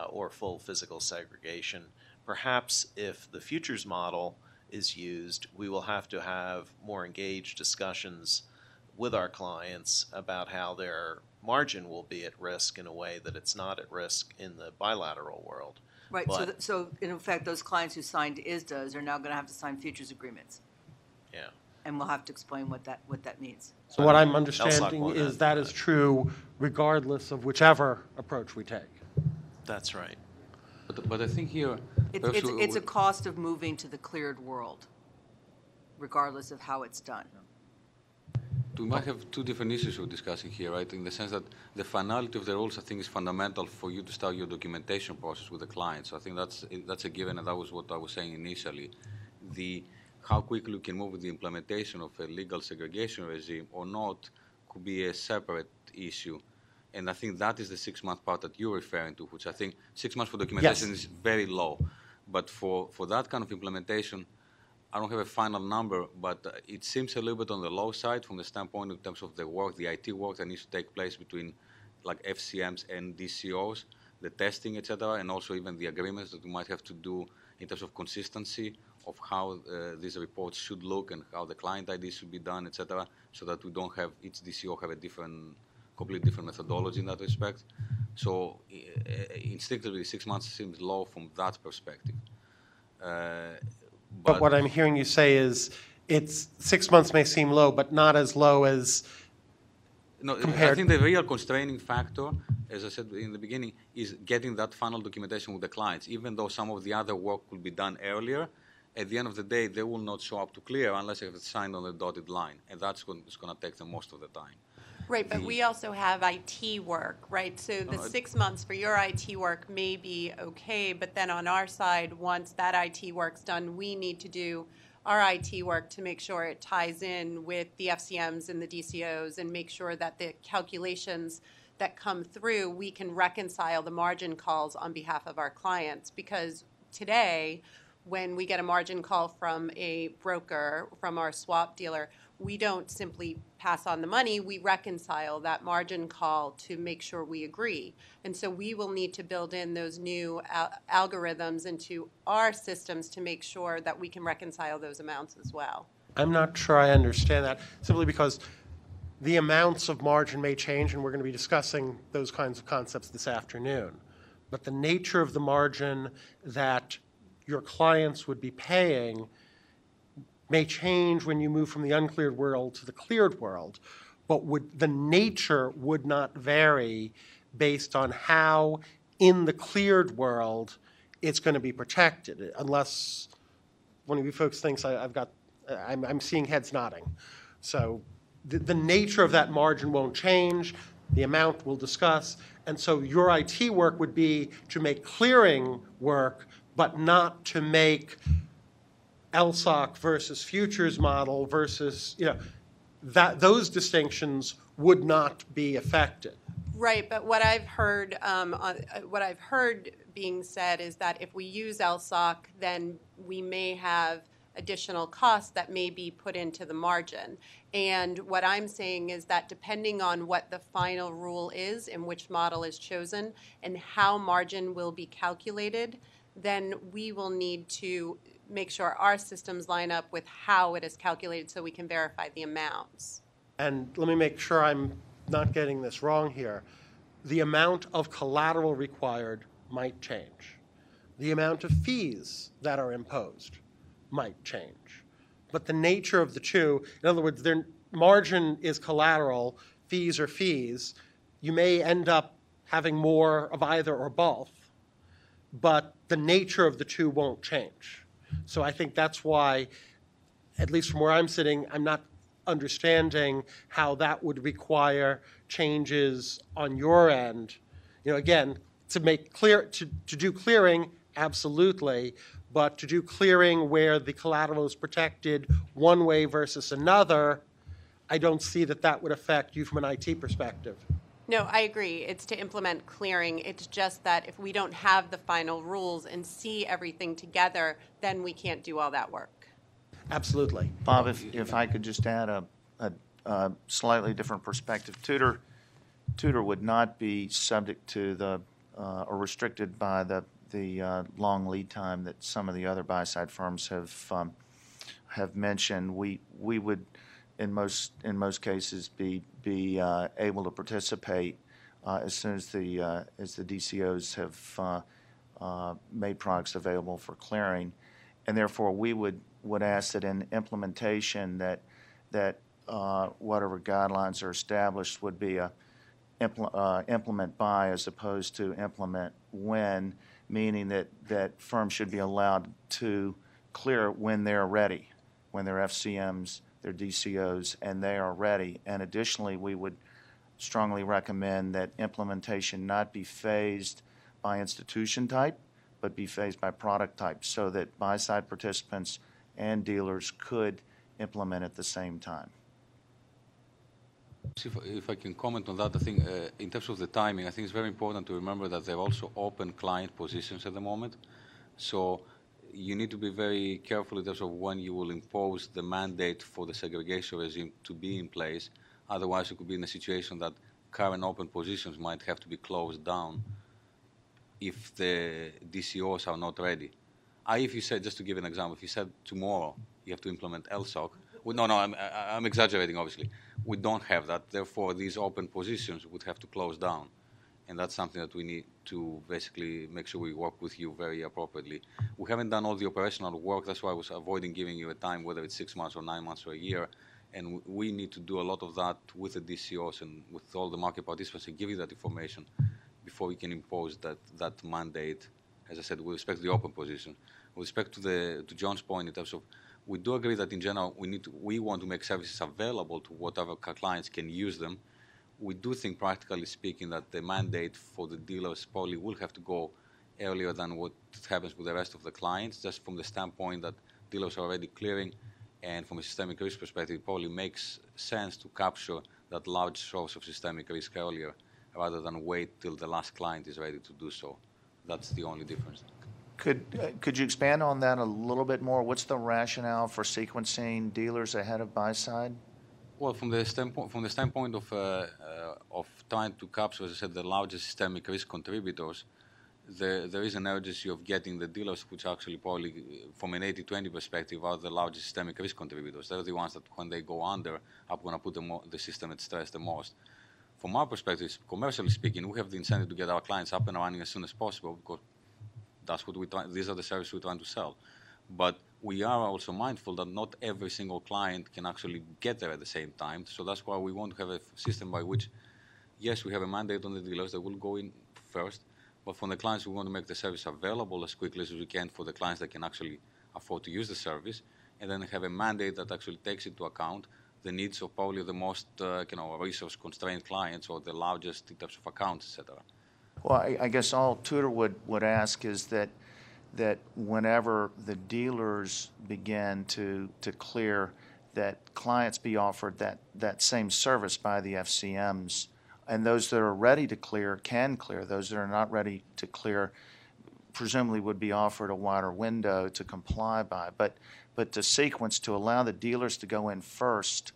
or full physical segregation. Perhaps if the futures model is used, we will have to have more engaged discussions with our clients about how their margin will be at risk in a way that it's not at risk in the bilateral world.
Right. So in effect, those clients who signed ISDAs are now going to have to sign futures agreements.
Yeah.
And we'll have to explain what that means.
So what I'm understanding is that is true regardless of whichever approach we take.
That's right.
But I think here...
It's a cost of moving to the cleared world, regardless of how it's done.
We might have two different issues we're discussing here, right? In the sense that the finality of the rules, I think, is fundamental for you to start your documentation process with the client. So I think that's a given, and that was what I was saying initially. How quickly we can move with the implementation of a legal segregation regime or not could be a separate issue. And I think that is the 6-month part that you're referring to, which I think 6 months for documentation is very low. But for that kind of implementation, I don't have a final number, but it seems a little bit on the low side from the standpoint in terms of the work, the IT work that needs to take place between like FCMs and DCOs, the testing, etc., and also even the agreements that we might have to do in terms of consistency of how these reports should look and how the client ID should be done, etc., so that we don't have each DCO have a completely different methodology in that respect. So instinctively, 6 months seems low from that perspective.
But what I'm hearing you say is it's 6 months may seem low, but not as low as compared.
I think the real constraining factor, as I said in the beginning, is getting that final documentation with the clients. Even though some of the other work could be done earlier, at the end of the day, they will not show up to clear unless they have it signed on the dotted line. And that's going to take them most of the time.
Right, but we also have IT work, right? So the 6 months for your IT work may be okay, but then on our side, once that IT work's done, we need to do our IT work to make sure it ties in with the FCMs and the DCOs and make sure that the calculations that come through, we can reconcile the margin calls on behalf of our clients. Because today, when we get a margin call from a broker, from our swap dealer, we don't simply pass on the money, we reconcile that margin call to make sure we agree. And so we will need to build in those new algorithms into our systems to make sure that we can reconcile those amounts as well.
I'm not sure I understand that, simply because the amounts of margin may change, and we're going to be discussing those kinds of concepts this afternoon. But the nature of the margin that your clients would be paying may change when you move from the uncleared world to the cleared world, but the nature would not vary based on how in the cleared world it's going to be protected, unless one of you folks thinks I'm seeing heads nodding. So the nature of that margin won't change, the amount we'll discuss, and so your IT work would be to make clearing work, but not to make LSOC versus futures model versus, that those distinctions would not be affected.
Right, but what I've heard being said is that if we use LSOC, then we may have additional costs that may be put into the margin. And what I'm saying is that depending on what the final rule is and which model is chosen and how margin will be calculated, then we will need to make sure our systems line up with how it is calculated so we can verify the amounts.
And let me make sure I'm not getting this wrong here. The amount of collateral required might change. The amount of fees that are imposed might change. But the nature of the two, in other words, their margin is collateral, fees are fees. You may end up having more of either or both, but the nature of the two won't change. So I think that's why, at least from where I'm sitting, I'm not understanding how that would require changes on your end. Again, to make clear, to do clearing, absolutely, but to do clearing where the collateral is protected one way versus another, I don't see that would affect you from an IT perspective.
No, I agree. It's to implement clearing. It's just that if we don't have the final rules and see everything together, then we can't do all that work.
Absolutely.
Bob, if I could just add a slightly different perspective. Tutor would not be subject to the or restricted by the long lead time that some of the other buy-side firms have mentioned. We would, in most cases, be able to participate as soon as the DCOs have made products available for clearing, and therefore we would ask that in implementation that whatever guidelines are established would be implement by as opposed to implement when, meaning that firms should be allowed to clear when they're ready, when their FCMs, their DCOs, and they are ready. And additionally, we would strongly recommend that implementation not be phased by institution type, but be phased by product type, so that buy-side participants and dealers could implement at the same time.
If I can comment on that, I think in terms of the timing, I think it's very important to remember that there are also open client positions at the moment. So you need to be very careful in terms of when you will impose the mandate for the segregation regime to be in place. Otherwise, you could be in a situation that current open positions might have to be closed down if the DCOs are not ready. If you said, just to give an example, if you said tomorrow you have to implement LSOC, I'm exaggerating, obviously. We don't have that. Therefore, these open positions would have to close down. And that's something that we need to basically make sure we work with you very appropriately. We haven't done all the operational work. That's why I was avoiding giving you a time, whether it's 6 months or 9 months or a year. And we need to do a lot of that with the DCOs and with all the market participants and give you that information before we can impose that mandate, as I said, with respect to the open position. With respect to John's point in terms of, we do agree that in general we want to make services available to whatever clients can use them. we do think, practically speaking, that the mandate for the dealers probably will have to go earlier than what happens with the rest of the clients, just from the standpoint that dealers are already clearing, and from a systemic risk perspective, it probably makes sense to capture that large source of systemic risk earlier, rather than wait till the last client is ready to do so. That's the only difference.
Could you expand on that a little bit more? What's the rationale for sequencing dealers ahead of buy side?
Well, from the standpoint of trying to capture, as I said, the largest systemic risk contributors, there is an urgency of getting the dealers, which actually probably, from an 80-20 perspective, are the largest systemic risk contributors. They're the ones that, when they go under, are going to put the system at stress the most. From our perspective, commercially speaking, we have the incentive to get our clients up and running as soon as possible, because that's what these are the services we're trying to sell. But we are also mindful that not every single client can actually get there at the same time. So that's why we want to have a system by which, yes, we have a mandate on the dealers that will go in first, but for the clients, we want to make the service available as quickly as we can for the clients that can actually afford to use the service, and then have a mandate that actually takes into account the needs of probably the most resource-constrained clients, or the largest in terms of accounts, etc.
Well, I guess all Tudor would ask is that whenever the dealers begin to clear, that clients be offered that same service by the FCMs, and those that are ready to clear can clear. Those that are not ready to clear presumably would be offered a wider window to comply by. But to sequence, to allow the dealers to go in first,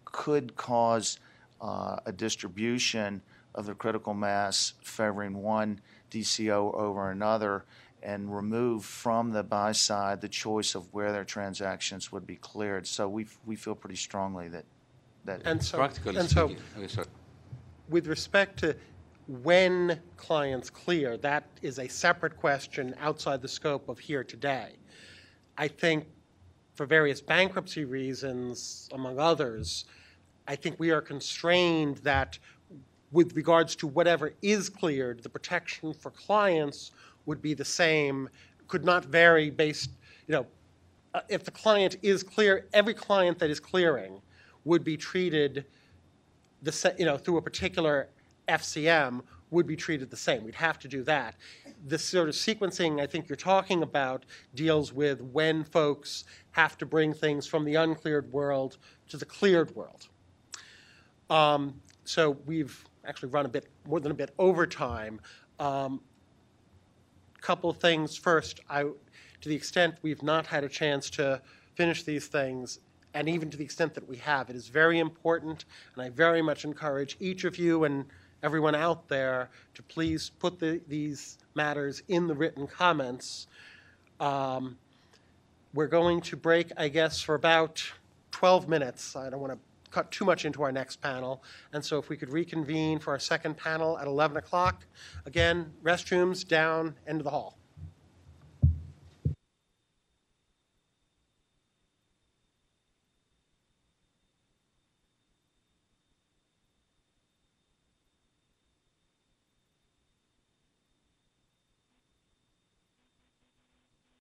could cause a distribution of the critical mass favoring one DCO over another, and remove from the buy side the choice of where their transactions would be cleared. So we feel pretty strongly that
and so,
practically
speaking.
So
with respect to when clients clear, that is a separate question outside the scope of here today. I think for various bankruptcy reasons, among others, I think we are constrained that with regards to whatever is cleared, the protection for clients would be the same, could not vary based, if the client is clear, every client that is clearing would be treated through a particular FCM would be treated the same. We'd have to do that. This sort of sequencing I think you're talking about deals with when folks have to bring things from the uncleared world to the cleared world. So we've actually run a bit more than a bit over time. Couple of things. First, to the extent we've not had a chance to finish these things, and even to the extent that we have, it is very important, and I very much encourage each of you and everyone out there to please put these matters in the written comments. We're going to break, I guess, for about 12 minutes. I don't want to cut too much into our next panel. And so if we could reconvene for our second panel at 11 o'clock. Again, restrooms down, end of the hall.